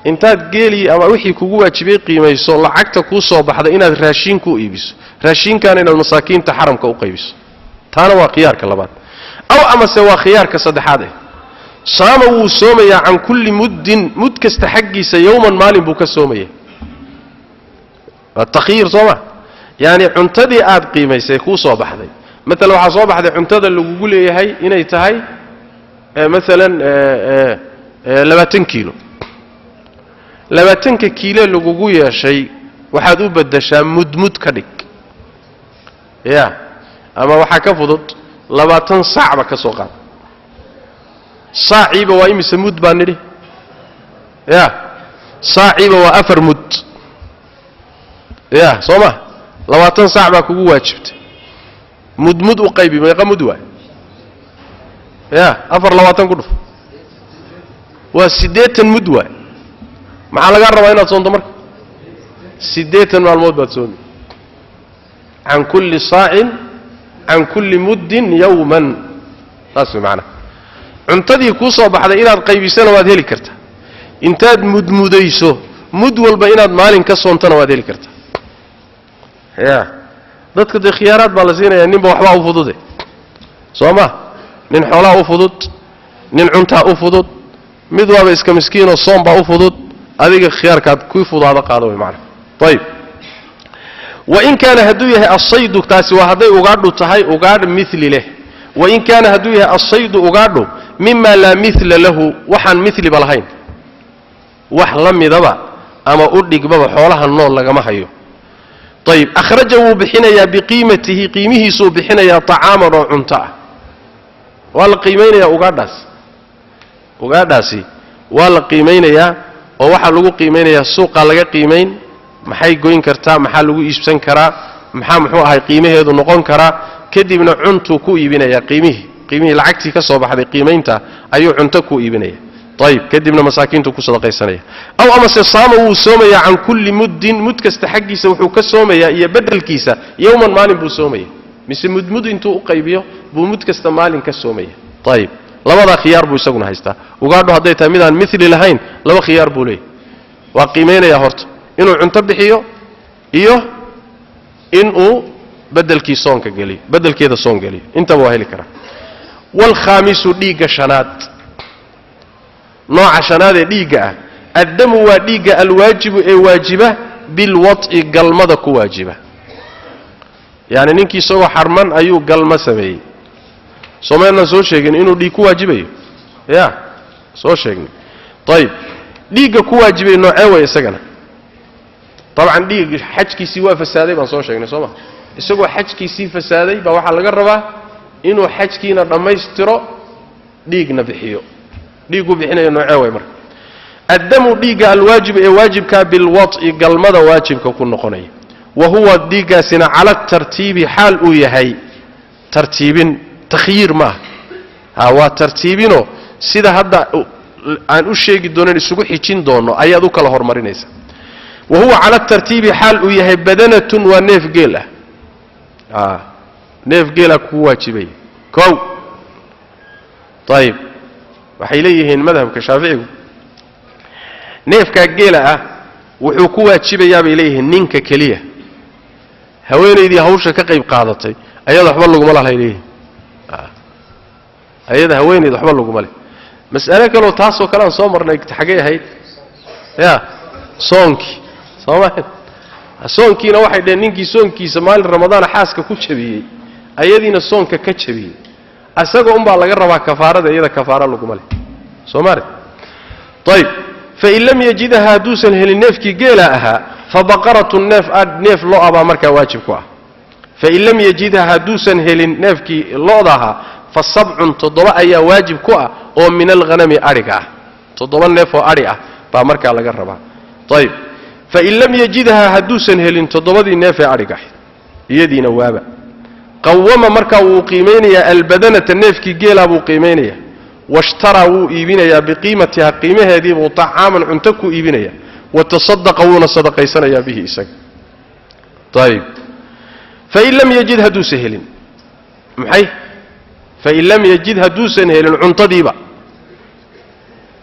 intaad geeli ama wixii kugu waajibay qiimayso lacagta kuu soo baxda inaad raashin ku iibiso raashinkaana inaad masaakiinta xaramka u qaybiso taana waa khiyaarka labaad aw amase waa khiyaarka saddexaad saama wuu soomayaa can kulli muddin mud kasta xaggiisa yowman maalin buu ka soomaya waa takhyiir sooma yani cuntadii aad qiimaysay kuu soo baxday maalan waxaa soo baxday cuntada lagugu leeyahay inay tahay maalan 20 kiilo 20 kiilo lagugu yeeshay waxaad u bedeshaa mudmud ka dhig ya ama waxaa ka fudud 20 saacba ka soo qaad saaciiba waa imise mud baan nidhi ya saaciiba waa 4 mud ya soo ma 20 saac baa kugu waajibtay mudmud u qaybi meeqa mud waay ya 4 ku dhuf waa 80 mud waay maxaa laga rabaa inaad soonto marka 80 maalmood baad soomi can kulli saa'in can kulli muddin yawman taas macna cuntadii ku soo baxday inaad qaybisana waad heli kartaa intaad mudmudayso mud walba inaad maalin ka soontana waad heli kartaa ya dadka de khiyaaraad baa la siinaya ninba waxba u fudude sooma nin xoolaa u fudud nin cuntaa u fudud mid waaba iska miskiinoo soom baa u fudud adiga khiyaarkaad ku fudaada qaado way macna tayib وإن كان هدوية الصيد تاسي وهذي أقعدوا تهي أقعد مثل له وإن كان هدوية الصيد أقعدوا مما لا مثل له وحن مثل بالهين وحلم ذبا أما أردك بابا حولها النور لقما حيو طيب أخرجه بحنيا بقيمته قيمه سو بحنيا طعاما وعنطاء والقيمين يا أقعداسي والقيمين يا ووحا لغو قيمين يا السوق لغا قيمين maxay goyn kartaa maxaa lagu iibsan karaa maxaa muxuu ahay qiimaheedu noqon karaa kadibna cuntu ku iibinaya qiimihii lacagtii ka soo baxday qiimaynta ayuu cunto ku iibinaya طيب kadibna masaakiintu ku sadaqaysanaya aw ama saama wuu soomaya can kulli muddin mud kasta xaqiisa wuxuu ka soomaya iyo bedelkiisa yawman maalin buu soomaya mise mud intuu u qaybiyo buu mud kasta maalin ka soomaya طيب labada khiyaar buu isaguna haystaa ugaadho haday tahay midaan mithli lahayn laba khiyaar buu leeyahay waa qiimeynaya horta inuu cunto bixiyo iyo inuu bedelkeeda soon geliyo intaba waa heli karaa wal khamisu dhiiga shanaad nooca shanaad ee dhiiga ah الدم وديق الواجب اي واجبة بالوطء قلمة كواجبة يعني نينكي سوى حرمان ايو قلمة سمي سومينا سو شيغن انو دي كواجبه يا سو شيغن طيب ديق كواجبه نوعه وي اسغنا طبعا ديق حجكيسي waa fasaaday baan soo sheegnay Soomaa isagoo xajkiisii fasaaday ba waxa laga rabaa inuu xajkiina dhameystiro dhiigna bixiyo dhiigu bixinayo nooce way marka adamu dhiiga alwaajib ee waajibka bil wad'i galmada waajibka ku noqonay wa huwa dhiigaasina ala tartiibi xaal uu yahay tartiibin takhiir ma ha tartiibino sida hadda aan u sheegi doonan isugu xijin doono ayaad u kala hormarinaysa وهو على الترتيب حال ويهي بدنة ونيف قيلة نيف قيلة كواجبي كو طيب وحيليهن مذهب كشافعي نيف كقيلة وحو كواجبي إليه نينك كليه هوين إذي هوشة كقيب قادتي أيضا حبال لكم الله إليه أيضا هوين إذي حبال لكم الله مسألة كانوا تاسو كلام صومرنا يكتحقيها هيد يا صونكي صومات صونكينا واحد نينكي صونكي سمال رمضان حاسك ku jabiyay ayadiina soonka ka jabiyay asaga baa laga rabaa kafaarada iyada kafaara lagu male Soomaali طيب فإن لم يجدها دوسن هل نفكي جيلاها فبقرة نف لو ابا marka waajib ku ah فإن لم يجدها دوسن هل نفكي لودها فالسبع تضبع ayaa waajib ku ah oo min الغنم ariga تضبع نف oo ari ah baa marka laga rabaa طيب فإن لم يجدها هدوسا هلين تضبضي نافع عرقح يدينا وابا قوم مركا وقيمينيا البدنة النافكي قيلا وقيمينيا واشترى وإيبينيا بقيمتها قيمة هذه وطعاما عنتكو إيبينيا وتصدقون صدقيسنا به إساق طيب فإن لم يجد هدوسا هلين محي فإن لم يجد هدوسا هلين عنتديبا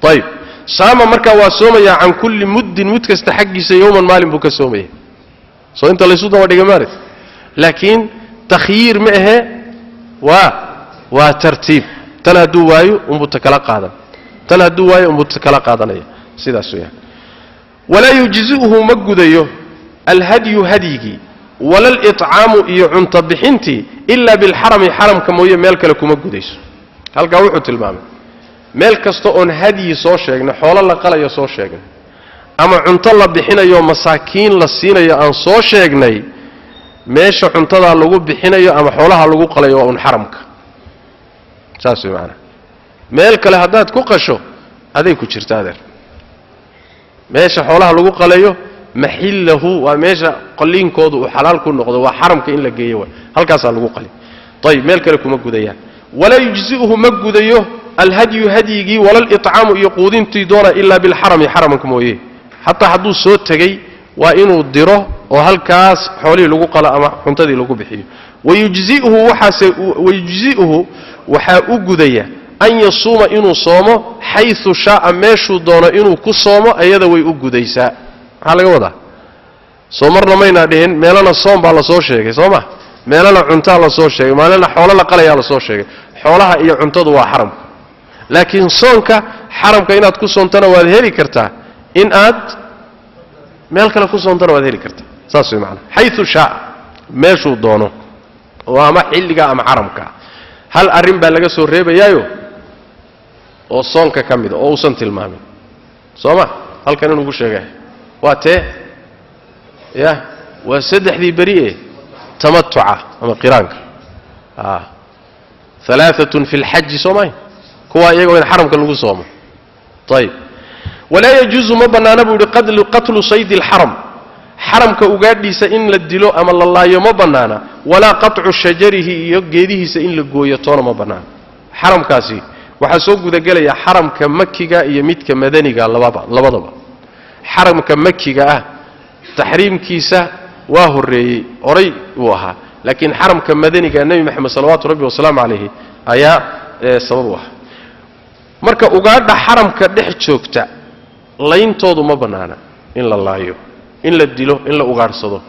طيب صام marka waa soomaya aan kulli muddin mud kasta xaqiisa yooman maalin buu ka soomay soo inta la isu daba dhigay maarid laakiin takhyiir ma aha waa tartiib tan haduu waayo umbu takala qaadan tan haduu waayo umbu takala qaadanaya sidaas weeyaan wala yujzi'uhu magudayo alhadyu hadigi wala al-it'aamu iyo cunta bixinti illa bil harami haramka mooye meel kale kuma gudayso halka wuxuu tilmaamay meel kasta oo hadii soo sheegnay xoolo la qalayo soo sheegnay ama cunto la bixinayo masaakiin la siinayo aan soo sheegnay meesha cuntada lagu bixinayo ama xoolaha lagu qalayo oo xaramka saas weeyaan meel kale hadaad ku qasho aday ku jirtaa adeer meesha xoolaha lagu qalayo maxillahu waa meesha qaliinkoodu uu xalaal ku noqdo waa xaramka in la geeyo halkaas lagu qali طيب meel kale kuma gudayaan wala yujzi'uhu magudayo الهدي هديغي ولا الإطعام يقودنتي دونا إلا بالحرم حرمكم ويه حتى حدو صوت تغي وإنو الدره وهالكاس حولي لغو قلا أما حنتدي لغو بحيه ويجزئه وحاؤقذية أن يصوم إنو صوم حيث شاء ماشو دونا إنو كصوم أيضا ويؤقذيسا هذا قوضا صومرنا مينا دين ميلانا صوم بالله صور شيء صوما ميلانا عنتا الله صور شيء ميلانا حولا لقلا يالا صور شيء حولها إيا عنتدو وحرم لكن صونك حرمك إن أتكون صونتنا وذهلي كرتا إن أد مالك لكون صونتنا وذهلي كرتا ساسوي معنا حيث شاء ماشو دونه وما حلقا أم حرمك هل أرين بلغا سوريبا يايو أو صونك كميدا أو صنت المامي صوما هل كانوا نقول شيئا واتي يا وسدح ذي بريئة تمتعة أما قرانك ثلاثة في الحج صومين كوا يجوا الحرم كله صوم طيب ولا يجوز ما بنانا بود قتل صيد الحرم حرم كأوجادي سئن للدلو أم الله يوم بنانا ولا قطع شجره يجديه سئن للجويتون ما بنانا حرم كاسي وحسوق ذا قال يا حرم كمكي جاء يميت كمدني قال لبضبا حرم كمكي جاء تحريم كيسة واهري أري وها لكن حرم كمدني جاء النبي محمد صلوات ربي وسلام عليه أيا سببوها marka ugaadha xaramka dhex joogta layntoodu ma banaana in la laayo in la dilo in la ugaarsado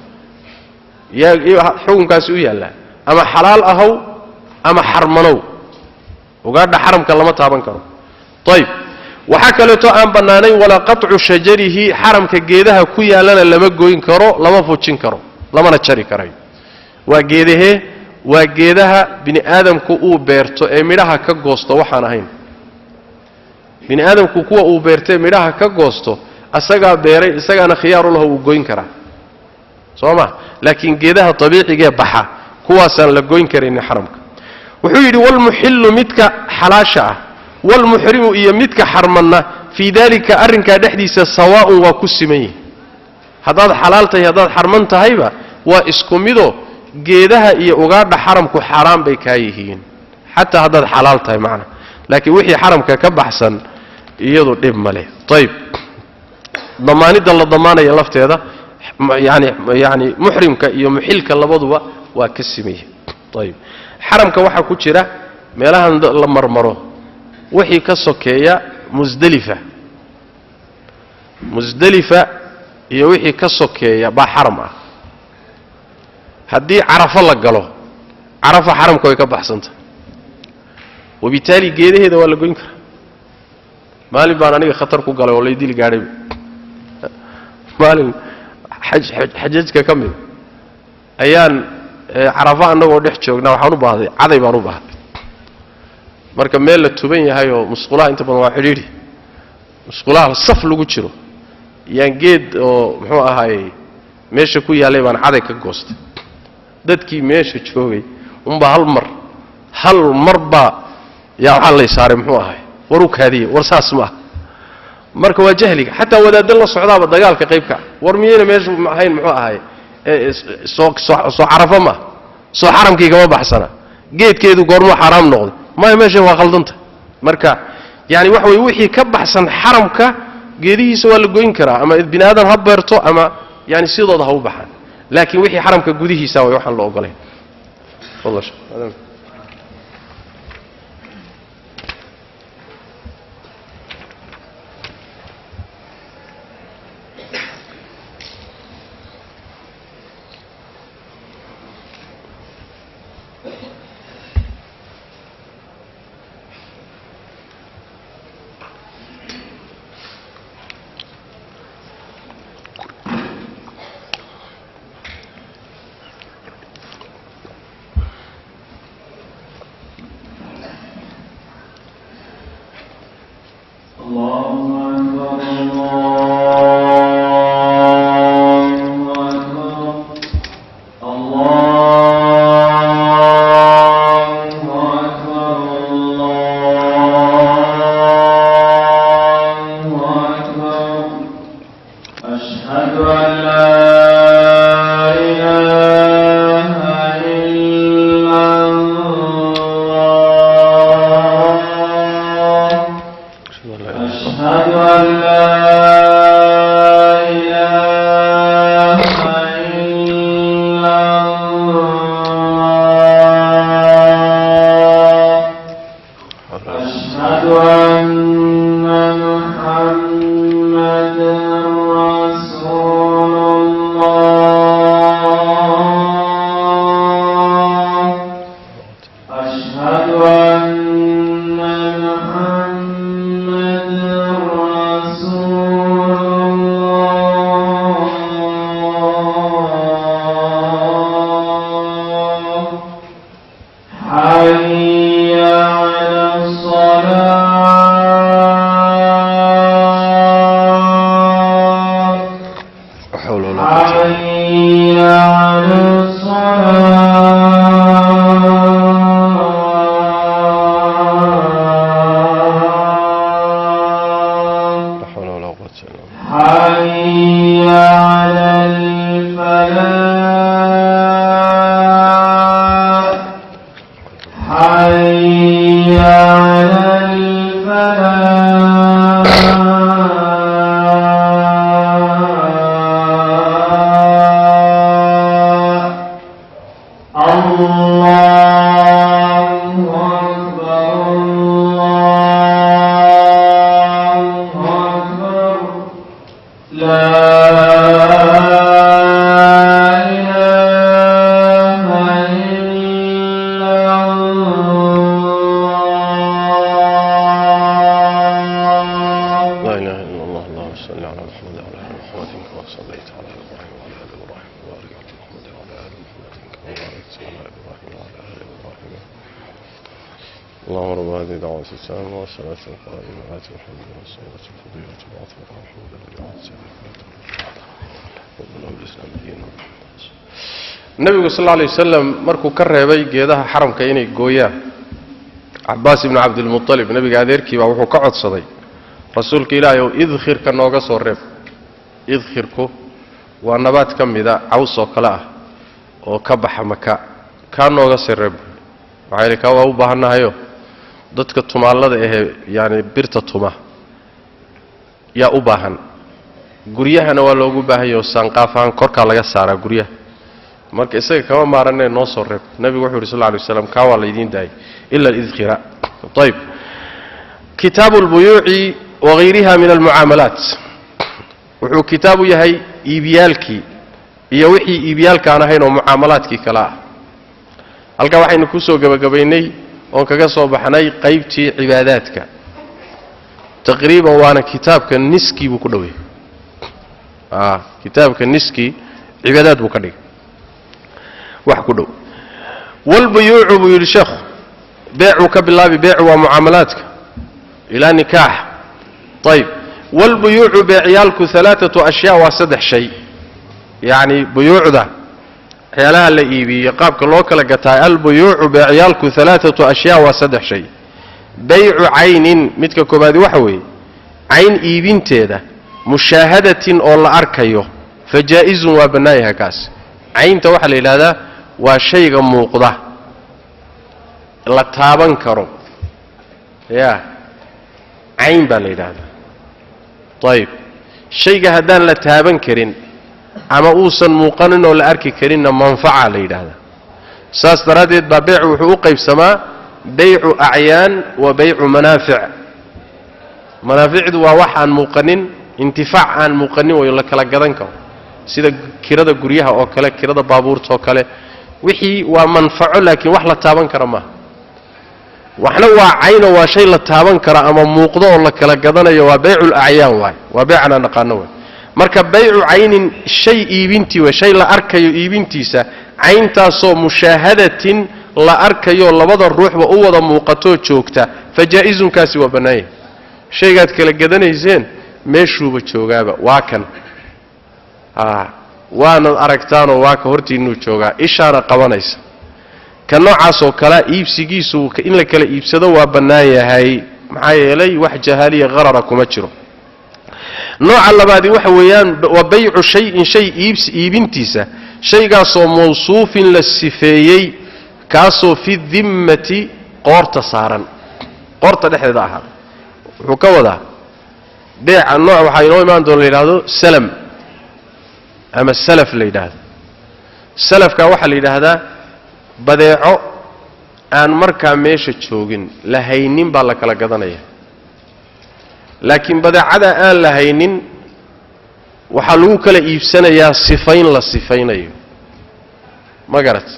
xukunkaasi u yaala ama xalaal ahaw ama xarmanow ugaadha xaramka lama taaban karo طيب وحكلتو أن بناني ولا قطع شجره حرم كجيدها كويا لنا لما جوين كرو لما فوتشين كرو لما نتشري كراي وجيده وجيدها بني آدم كو بيرتو مراها كجوستو وحنا هين بني آدم كو بيرتو مراها كجوستو أسجع بيري أسجع أنا خيار له وجوين كرا صوما لكن جيدها طبيعي جاب بحا كواسا لجوين كرين حرمك وحيد والمحل متك حلاشة والمحرم يمتك حرمنا في ذلك أرنك دحديس سواء وكسمي هذا حلالته هذا حرمنته هيبة واسكميدو جيدها يوغاد حرمك حرام بكايهين حتى هذا حلالته معنا لكن وحي حرمك كبحسن يضو دب ماله طيب ضماني دل ضمانه يلفت هذا يعني محرمك يمحلك لبضوا وكسميه طيب حرمك waxa ku jira meelahan la marmaro wixii ka sokeeya Muzdalifa iyo wixii ka sokeeya ba xaram ah hadii Arafa la galo Arafa xaramka way ka baxsanta wabitaali geedaheeda waa la goyn karaa maalin baan aniga khatar ku galay oo la idil gaaray maalin xajjka kamid ayaan Arafa anagoo dhex joogna waxaan u baahday caday baan u baahday marka meel la tuban yahay oo musqulaha inta badan waa xiriiri musqulaha saf lagu jiro yaan geed oo muxuu ahaay meesha ku yaalay baan caday ka goostay dadkii meesha joogay hal mar ba yaa waxa la saaray muxuu ahaay waru kaadiye war saas ma marka waa jahliga xataa wadaadada la socdaaba dagaalka qaybka war miyayna meesha ma ahayn muxuu ahaay soo Arafa ma soo xaramkii kama baxsana geedkeedu goormo xaraam noqday ma meesha waa qaldanta marka yani wax way wixii ka baxsan xaramka geedihiisa waa la goyn karaa ama binaadan ha beerto ama yani sidooda ha u baxaan laakiin wixii xaramka gudihiisa way waxaan la ogolayn wallahi حي اللهم رب هذه دعوة السلام والصلاة القائمة آت محمد والصلاة الفضيلة والعطف والرحمة النبي صلى الله عليه وسلم markuu ka reebay geedaha xaramka inay gooyaan Abbas ibn Abd al-Muttalib nabiga adeerkii baa wuxuu ka codsaday rasuulka Ilaahay oo idkhirka nooga soo reeb idkhirku waa nabaad kamida caws oo kala ah oo ka baxa Maka ka nooga soo reeb waxay ka u baahanahayo dadka tumaalada yaani birta tuma yaa u baahan guryahana waa loogu baahayo sanqaafaan korka laga saara guryaha marka isaga kama maaranay noo soo reeb nabigu wuxuu sallallahu alayhi wasallam ka waa la idin daay illa al-idkhira طيب كتاب البيوع وغيرها من المعاملات wuxuu kitaabu yahay iibiyalki iyo wixii iibiyalka aan ahayn oo muaamalaadkii kala halka waxaynu ku soo gabagabaynay oo kaga soo baxnay qaybtii cibaadaadka taqriiban waana kitaabka niski buu ku dhaweeyay kitaabka niski cibaadaad buu ka dhigay wax ku dhow wal buyu'u bil sheekh bay'u ka bilaabi bay'u wa muaamalaadka ila nikah طيب والبيوع بيعيالك ثلاثة أشياء وصدح شيء يعني بيوع ذا حيالها اللي إيبي يقابك اللوكا لقتاء البيوع بيعيالك ثلاثة أشياء وصدح شيء بيع عين متك كبادي وحوي عين إيبين تيدا مشاهدة أولا أركيو فجائز وبنايها كاس عين توحل إلى هذا وشيء موقضة لا تابن كرو يا عين بالي هذا طيب شيء هدان لا تابن كرين اما اوسن موقنن ولا اركي كرين منفعه ليهدا ساس دراديد بيع وحو قيبسما بيع اعيان وبيع منافع منافع waa waxaan muuqanin intifaac aan muuqanin way la kala gadan karo sida kirada guryaha oo kale kirada baabuurta oo kale wixii waa manfaco laakiin wax la taaban karo ma waxna waa ayno waa shay la taaban kara ama muuqdo oo la kala gadanayo waa bay'ul a'yaan waa bay'ana naqaano marka bay'u aynin shay iibintii waa shay la arkayo iibintiisa ayntaasoo mushaahadatin la arkayo labada ruuxba u wada muuqato joogta fajaa'izun kaasi waa banaay shaygaad kala gadanayseen meeshuuba joogaaba waa kan waana aragtaan oo waa ka hortiinu jooga ishaara qabanaysa ka noocaas oo kala iibsigiisu in la kala iibsado waa banaayahay maxaa yeelay wax jahaliya qarara kuma jiro nooca labaadi waxa weeyaan waa bay'u shay'in shay iibintiisa shaygaas oo mawsuufin la sifeeyay kaasoo fi dhimmati qorta saaran qorta dhexdeeda ah wuxuu ka wadaa beeca nooc waxa inoo imaan doon la yiraahdo salam ama salaf la yiraahdo salafka waxa la yiraahdaa badeeco aan markaa meesha joogin la haynin baa la kala gadanaya laakiin badeecada aan la haynin waxa lagu kala iibsanayaa sifayn la sifaynayo magarat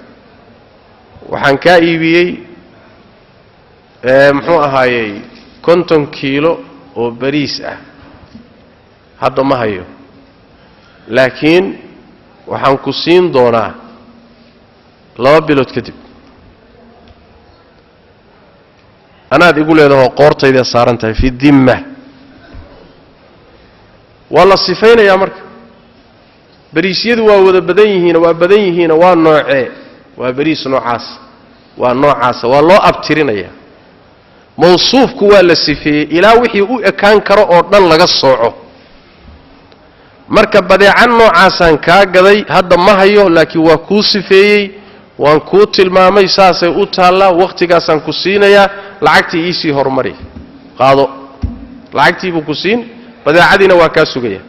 waxaan ka iibiyay muxuu ahaayay 50 kiilo oo bariis ah hadda ma hayo laakiin waxaan ku siin doonaa 2 bilood kadib anaad igu leedahay qoortayda saaran tahay fi dhimma wala sifaynaya marka bariisyadu waa wada badan yihiin waa noocee waa bariis noocaas waa loo abtirinaya mawsuufku waa la sifeeyay ilaa wixii u ekaan karo oo dhan laga sooco marka badeecan noocaasan ka gaday hadda ma hayo laakiin waa ku sifeeyay waan ku tilmaamay saasay u taala waqtigaasan ku siinaya lacagtii ii hormari qaado lacagtii buu ku siin badeecadina waa ka sugaya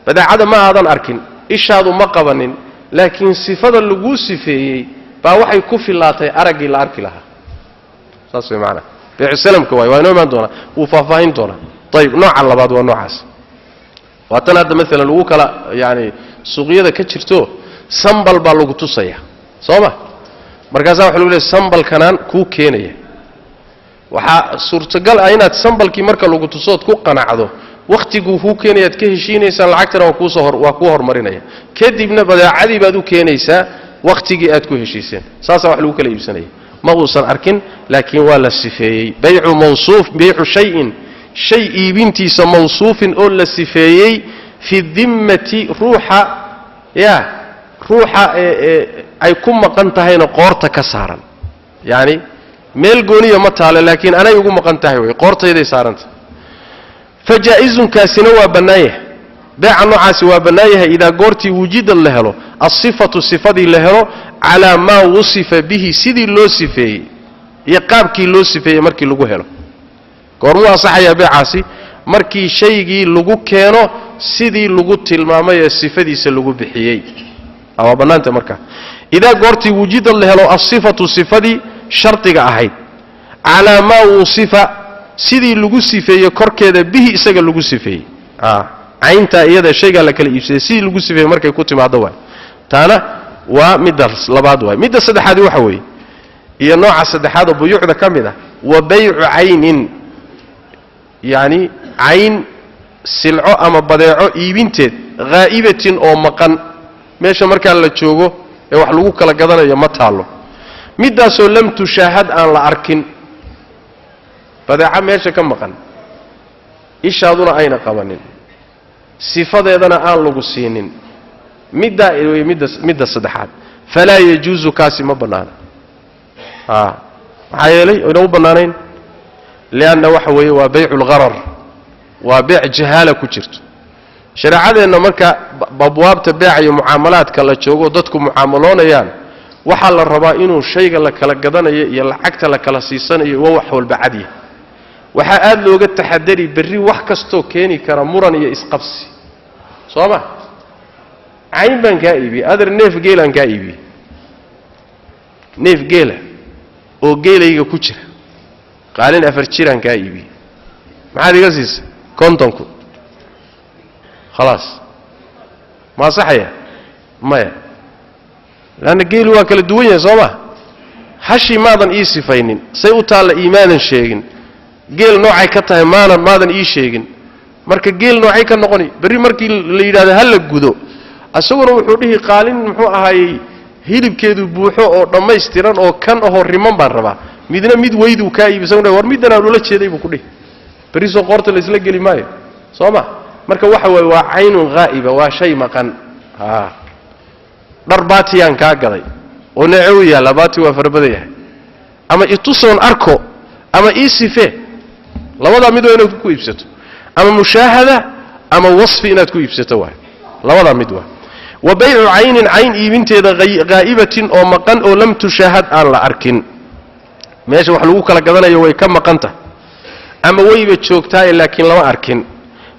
badeecada ma aadan arkin ishaadu ma qabanin laakiin sifada lagu sifeeyay baa waxay ku filaatay aragii la arki lahaa saas way macna bixi salamka waa inoo iman doona uu faahfaahin doona طيب nooca labaad waa noocaas waatan hadda mesela lagu kala yaani suuqyada ka jirto sambal baa lagu tusaya sooma markaas waxa lagu leeyahay sambal kanaan ku keenaya waxa suurtagal ah inaad sambalkii marka lagu tusood ku qanacdo waqtigu ku keenayaad ka heshiinaysan lacagtana waa ku hormarinaya kadibna badeecadii baad u keenaysaa waqtigii aad ku heshiiseen saasa wax lagu kala iibsanaya ما أوصن أركن لكن ولا السفيي بيع موصوف بيع شيء بنتي موصوف أول السفيي في الذمة روحا أي كم مقنتهين قورتا كسارا يعني ميل قونية متعالى لكن أنا يقوم مقنتهي قورتا يدي سارنت فجائز كاسنوا بنايه بيع نوعاس وبنايه إذا قورتي وجد اللهلو الصفة الصفة اللهلو على ما وصف به سيدي اللوسفي يقابكي اللوسفي مركي لغو هلو قرموا صحيا بيعاسي markii shaygii lagu keeno sidii lagu tilmaamay sifadii lagu bixiyay aw banaanta marka ida goortii wujida la helo as-sifatu sifadii shartiga ahayd ala ma usifa sidii lagu sifeeyay korkeeda bihi isaga lagu sifeeyay aynta iyada shayga la kala iibsaday sidii lagu sifeeyay markay ku timaado waay taana waa midda labaad waay midda saddexaad waxa weey iyo nooca saddexaad oo buyuucda kamida wa bay'u aynin يعني عين سلعة أما بديعة إيبنتد غائبة أو مقن ماشي مركان لا جوجو ee wax lagu kala gadanayo ma taalo midaasoo lam tushahad aan la arkin badeeca meesha ka maqan ishaaduna ayna qabanin sifadeedana aan lagu siinin midda saddexaad fala yajuzu kaasi ma banaana waxa yeelay inuu banaanayn لأن وحوي وبيع الغرر وبيع جهالة كجرت شرعنا مركا بابواب تبيع معاملات كلا جوجو دتكم معاملون يان وحال الربائن والشيء لك لقدنا يلعقت لك لسيسان يوح والبعدية وحال لو قد تحدري بري وحكستو كيني كرمورا يسقبسي صوما عين بن كايبي أدر نيف جيلا كايبي نيف جيلا أو جيلا يجا كجر قالين أفرشيران كايبي ما هذه قصيص كونتونكو خلاص ما صحيح ما لأن قيل واكل الدوية صوما هشي ماذا إيسي فاينين سيؤتال إيمانا شيئين قيل نوعي كتاه ماذا إيسي شيئين marka geel noocay ka noqoni bari markii la yiraahdo hal gudo asaguna wuxuu dhihi qaalin muxuu ahay hilibkeedu buuxo oo dhameystiran oo kan oo riman baan rabaa midna mid weydu ka iibsan war midna loo jeeday buu ku dhihi bari soo qorta la isla gali maayo sooma marka waxa way waa aynun ghaiba waa shay maqan darbaatiyaan ka gaday oo neeco yaala baati waa farbadayahay ama itusoon arko ama isife labada mid waa inaad ku iibsato أما مشاهدة أما وصف إنها تكون يبسطوها لا وضع مدوى وبيع عين إيبنتي غائبة أو مقن أو لم تشاهد آن لا أركن ماشي وحلوك لقدنا يوي كم مقنته أما ويبت شوكتاي لكن لا أركن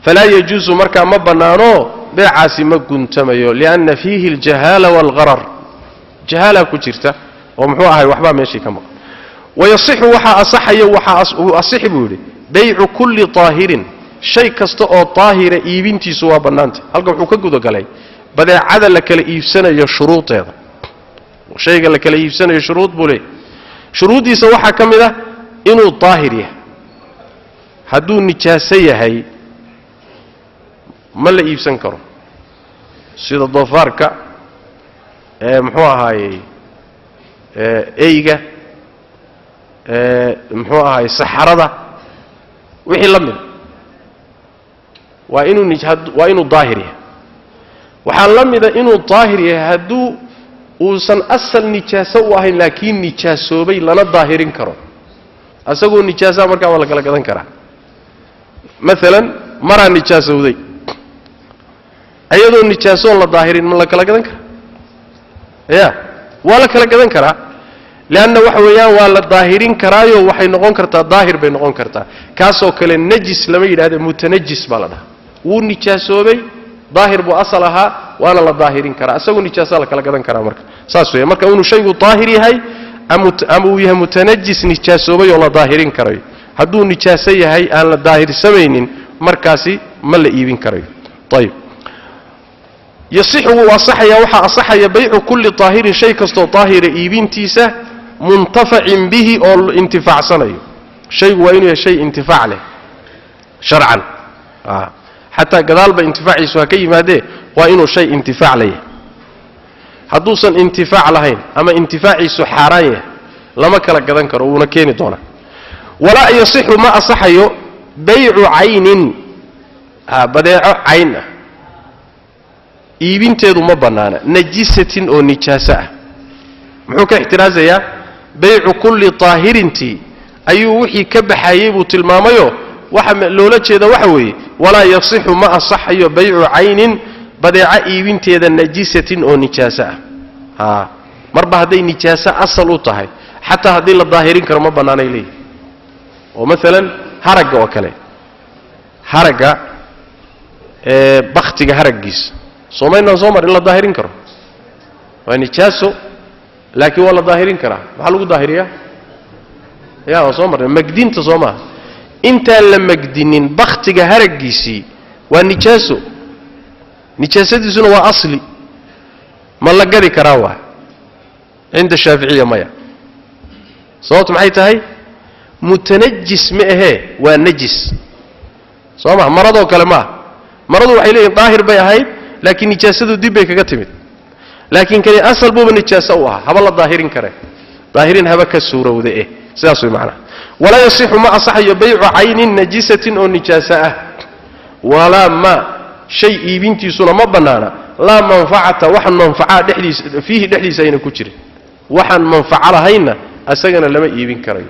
فلا يجوز مركا مبنانو بيعاسي مقنتميو لأن فيه الجهالة والغرر جهالة كتيرته ومحوها وحبا ماشي كم ويصح وحا أصحي وحا أصح بولي بيع كل طاهر shay kasta oo taahira iibintiisu waa banaanta halka wuxuu ka gudo galay badeecada la kala iibsanayo shuruudeeda shayga la kala iibsanayo shuruud bule shuruudiisa waxa kamid ah inuu taahir yahay haduu nijaaso yahay ma la iibsan karo sida doofaarka muxuu ahaayay eyga muxuu ahaayay saxarada wixii la mid وإنه ظاهري وحلمذا إنه ظاهري هدو وصن أصل نجاسة وهي لكن نجاسة بي لنا ظاهرين كرو أسأقول نجاسة مركا ولا كلا كذا كرا مثلا مرة نجاسة ودي أيضا نجاسة ولا ظاهرين ولا كلا كذا كرا يا ولا كلا كذا كرا لأن وحويان ولا ظاهرين كرايو وحي نقون كرتا ظاهر بين نقون كرتا كاسو كل النجس لما يراد متنجس بالله ونجاسوبي ظاهر بو أصلها وأنا لا ظاهرين كرا أسوي نجاسة لك لقدن كرا مرك ساسوي مرك أنه شيء طاهري هاي أم ويها متنجس نجاسوبي ولا ظاهرين كراي هدو نجاسية هاي أنا ظاهر سمينين مركاسي مل إيبين كراي طيب يصح وصح يوحى أصح يبيع كل طاهر شيء كستو طاهر إيبين تيسه منتفع به أو انتفاع صنعي شيء وإنه شيء انتفاع له شرعا حتى قدال بانتفاعي سواكي ماده وإنه شيء انتفاع له حدوثا انتفاع لهين أما انتفاعي سحارانيه lama kala gadan karo uuna keeni doona wala yasihu ma asahayo bay'u aynin badeeco ayn iibinteedu ma banaana najisatin oo nijaasa muxuu ka ixtiraazaya bay'u kulli taahirinti ayuu wixii ka baxayay buu tilmaamayo waxa loola jeeda waxa weeye wala yasihu ma asahayo bay'u aynin badeeco iibinteeda najisatin oo nijaasa marba haday nijaasa asal u tahay hatta hadii la daahirin karo ma banaanay leey oo midalan haraga oo kale haraga bakhtiga haragiis soomayna soomar illa daahirin karo waa nijaaso laakiin wala daahirin kara waxa lagu daahiriyaa yaa soomar magdinta sooma inta la magdinin bakhtiga haragiisi waa nijaaso nijaasadiisuna waa asli ma la gadi karaa waa inda shaafiiciya maya sababtu maxay tahay mutanajjis ma ahe waa najis sooma marado kale ma maradu waxay leeyihiin daahir bay ahayd laakiin nijaasadu dib bay kaga timid laakiin kani asal buu nijaasa u ah haba la daahirin kare daahirin haba ka suurowde sidaas way macna wala yasihu ma asahayo bay'u aynin najisatin oo nijaasa wala ma shay iibintiisuna ma banaana la manfa'ata waxan manfa'a dhexdiisa ayna ku jirin waxan manfa'a lahayna asagana lama iibin karayo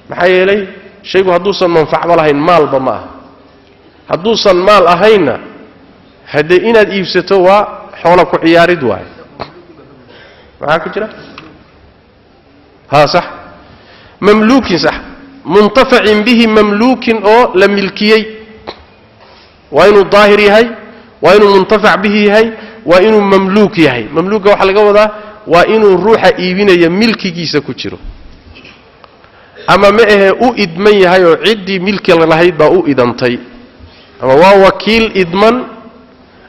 maxaa yeelay shaygu haduusan manfa'a lahayn maalba ma haduusan maal ahayna hadee inaad iibsato waa xoolo ku ciyaarid waay waxa ku jira صح مملوك صح منتفع به مملوك او لملكيي وانه ظاهري هي وانه منتفع به هي وانه مملوك هي مملوك waxa laga wadaa waa inuu ruuxa iibinaya milkigiisa ku jiro ama ma aha u idman yahay oo cidii milki lahayd baa u idantay ama waa wakiil idman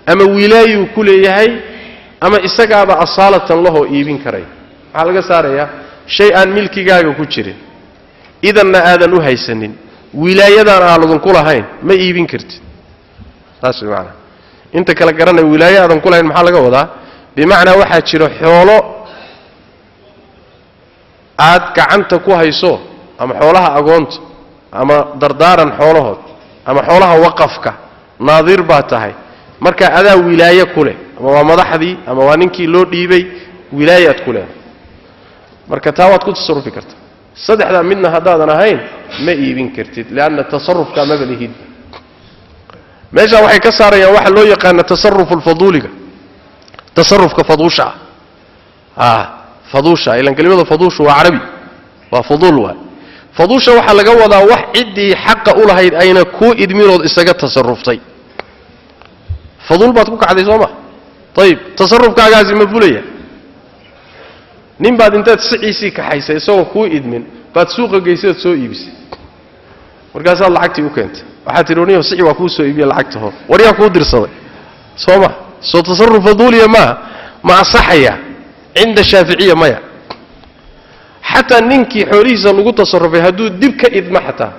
ama wilaayu ku leeyahay ama isagaaba asaalatan laho iibin karay waxa laga saaraya shay aan milkigaaga ku jirin idanna aadan u haysanin wilaayadan aadan ku lahayn ma iibin kartid taas macna inta kala garanay wilaayadan ku lahayn maxaa laga wadaa bimaana waxa jiro xoolo aad gacanta ku hayso ama xoolaha agoonta ama dardaaran xoolahood ama xoolaha waqafka naadir baa tahay marka adaa wilaayo ku leh ama waa madaxdii ama waa ninkii loo dhiibay wilaayad ku leh marka taa waad ku tasarrufi kartaa saddexda midna hadaadan ahayn ma iibin kartid laana tasarrufka ma balihid meesha waxay ka saarayaan waxa loo yaqaan tasarruful faduliga tasarrufka fadusha fadusha ilan kalimada fadushu waa arabi waa fudul waa fadusha waxa laga wadaa wax cidii xaq u lahayd ayna ku idminood isaga tasarruftay fadul baad ku kacday sooma طيب tasarrufkaagaasi ma fulaya nin baad intaad siciisi ka haysay isagoo ku idmin baad suuqa geysad soo iibisay markaas aad lacagtii u keentay waxa tirooniyo sici waa ku soo iibiye lacagtaho wariya ku dirsaday sooma soo tasarruf faduliya ma asahaya inda shafiiciya maya hatta ninki xoolihiisa lagu tasarrufay haduu dib ka idma xataa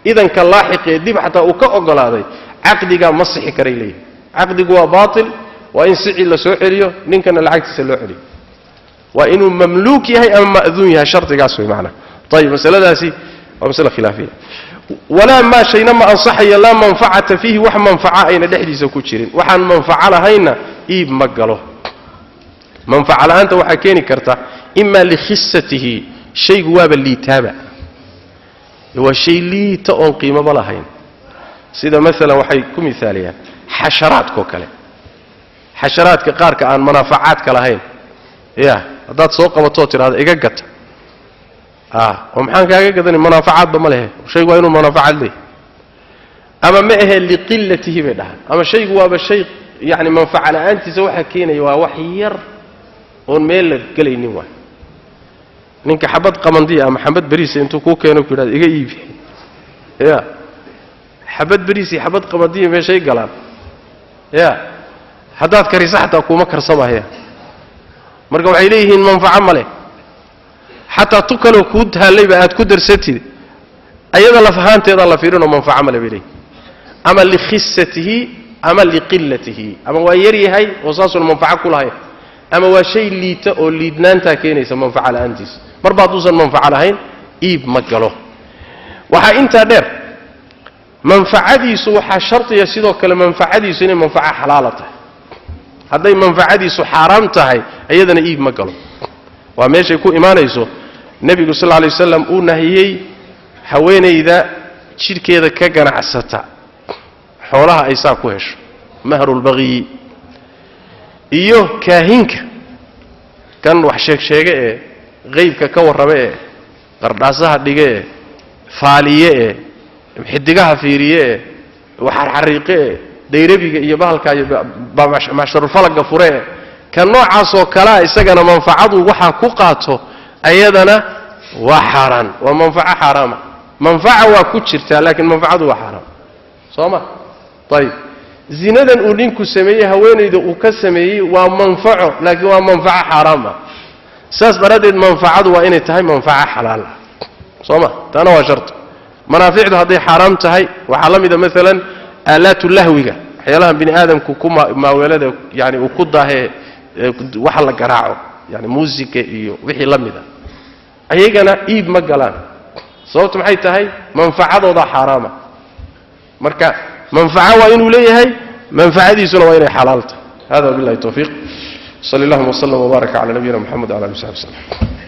idan ka laaxiqee dib xataa uu ka ogolaaday aqdiga ma sixi karay leeyahay aqdigu waa baatil waa in sici la soo xiriyo ninkana lacagtiisa loo xiriyo waa inuu mamluuk yahay ama ma'dun yahay shartigaas way macna طيب مسألة ومسألة خلافية ولا ما شيء ما أنصحي لا منفعة فيه وح منفعة أين دحديث كوتشرين وحن منفعة لهينا إيب مقاله منفعة لأنت وحكيني كرتا إما لخسته شيء واب اللي تابع هو شيء لي تأون قيمة بلاهين سيدا مثلا وحيكم مثاليا حشرات كوكالي حشرات كقارك عن منافعات كلاهين يا هذا سوق وتوتر هذا إيجاجت ومحن كاجا قدني منافعات بمله شيء وينه منافعات ليه أما ما هي لقلته بدها أما شيء هو بشيء يعني منفعة أنت سوى حكينا وحير ونميل قليني واحد نينك حبت قمندية أما حبت بريسي أنتو كوكينو كده إيجايبي يا حبت بريسي حبت قمندية ما شيء قلان يا حدات كريسة حتى أكو مكر صباح يا مرقوا عليه المنفعة ماله حتى تكلوا كودها اللي بقت كدر ستي أيضا لفهانت أيضا لفيرون منفعة ماله بليه أما لخسته أما لقلته أما ويري هاي وصاص المنفعة كلها ama waa shay liita oo liidnaantaa keenaysa manfaca la'aantiisa marba hadduusan manfaca lahayn iib ma galo waxaa intaa dheer manfacadiisu waxaa shartiya sidoo kale manfacadiisu inay manfaca xalaala tahay hadday manfacadiisu xaaraam tahay iyadana iib ma galo waa meeshay ku imaanayso nebigu sal alay wasalam uu nahiyey haweenayda jidhkeeda ka ganacsata xoolaha ay saa ku hesho mahrulbaqiyi iyo kaahinka kan wax sheegsheege ee qaybka ka warrame ee qardhaasaha dhige ee faaliye ee xidigaha fiiriye ee waxarxariiqe ee dayrabiga iyo bahalka iyo masharulfalaga fure ee kan noocaasoo kalea isagana manfacadu waxaa ku qaato ayadana waa xaaraan waa manfaco xaaraama manfaca waa ku jirtaa laakiin manfacadu waa xaaraam soo ma ayib zinadan uu ninku sameeyey haweenayda uu ka sameeyey waa manfaco laakiin waa manfaco xaaraam ah saas daraaddeed manfacadu waa inay tahay manfaco xalaal ah soo ma taana waa sharti manaaficdu hadday xaaraam tahay waxaa la mida maalan aalaatu lahwiga waxyaalaha bini aadamku ku maaweelada yani uu ku daahee waxa la garaaco yani muusika iyo wixii la mida ayagana iib ma galaan sababtu maxay tahay manfacadooda xaaraama marka manfaco waa inuu leeyahay manfacadiisuna waa inay xalaal tahay hada billahi tawfiiq sallallahu alayhi wa sallam wa baraka ala nabiyina muhammad wa ala alihi wa sahbihi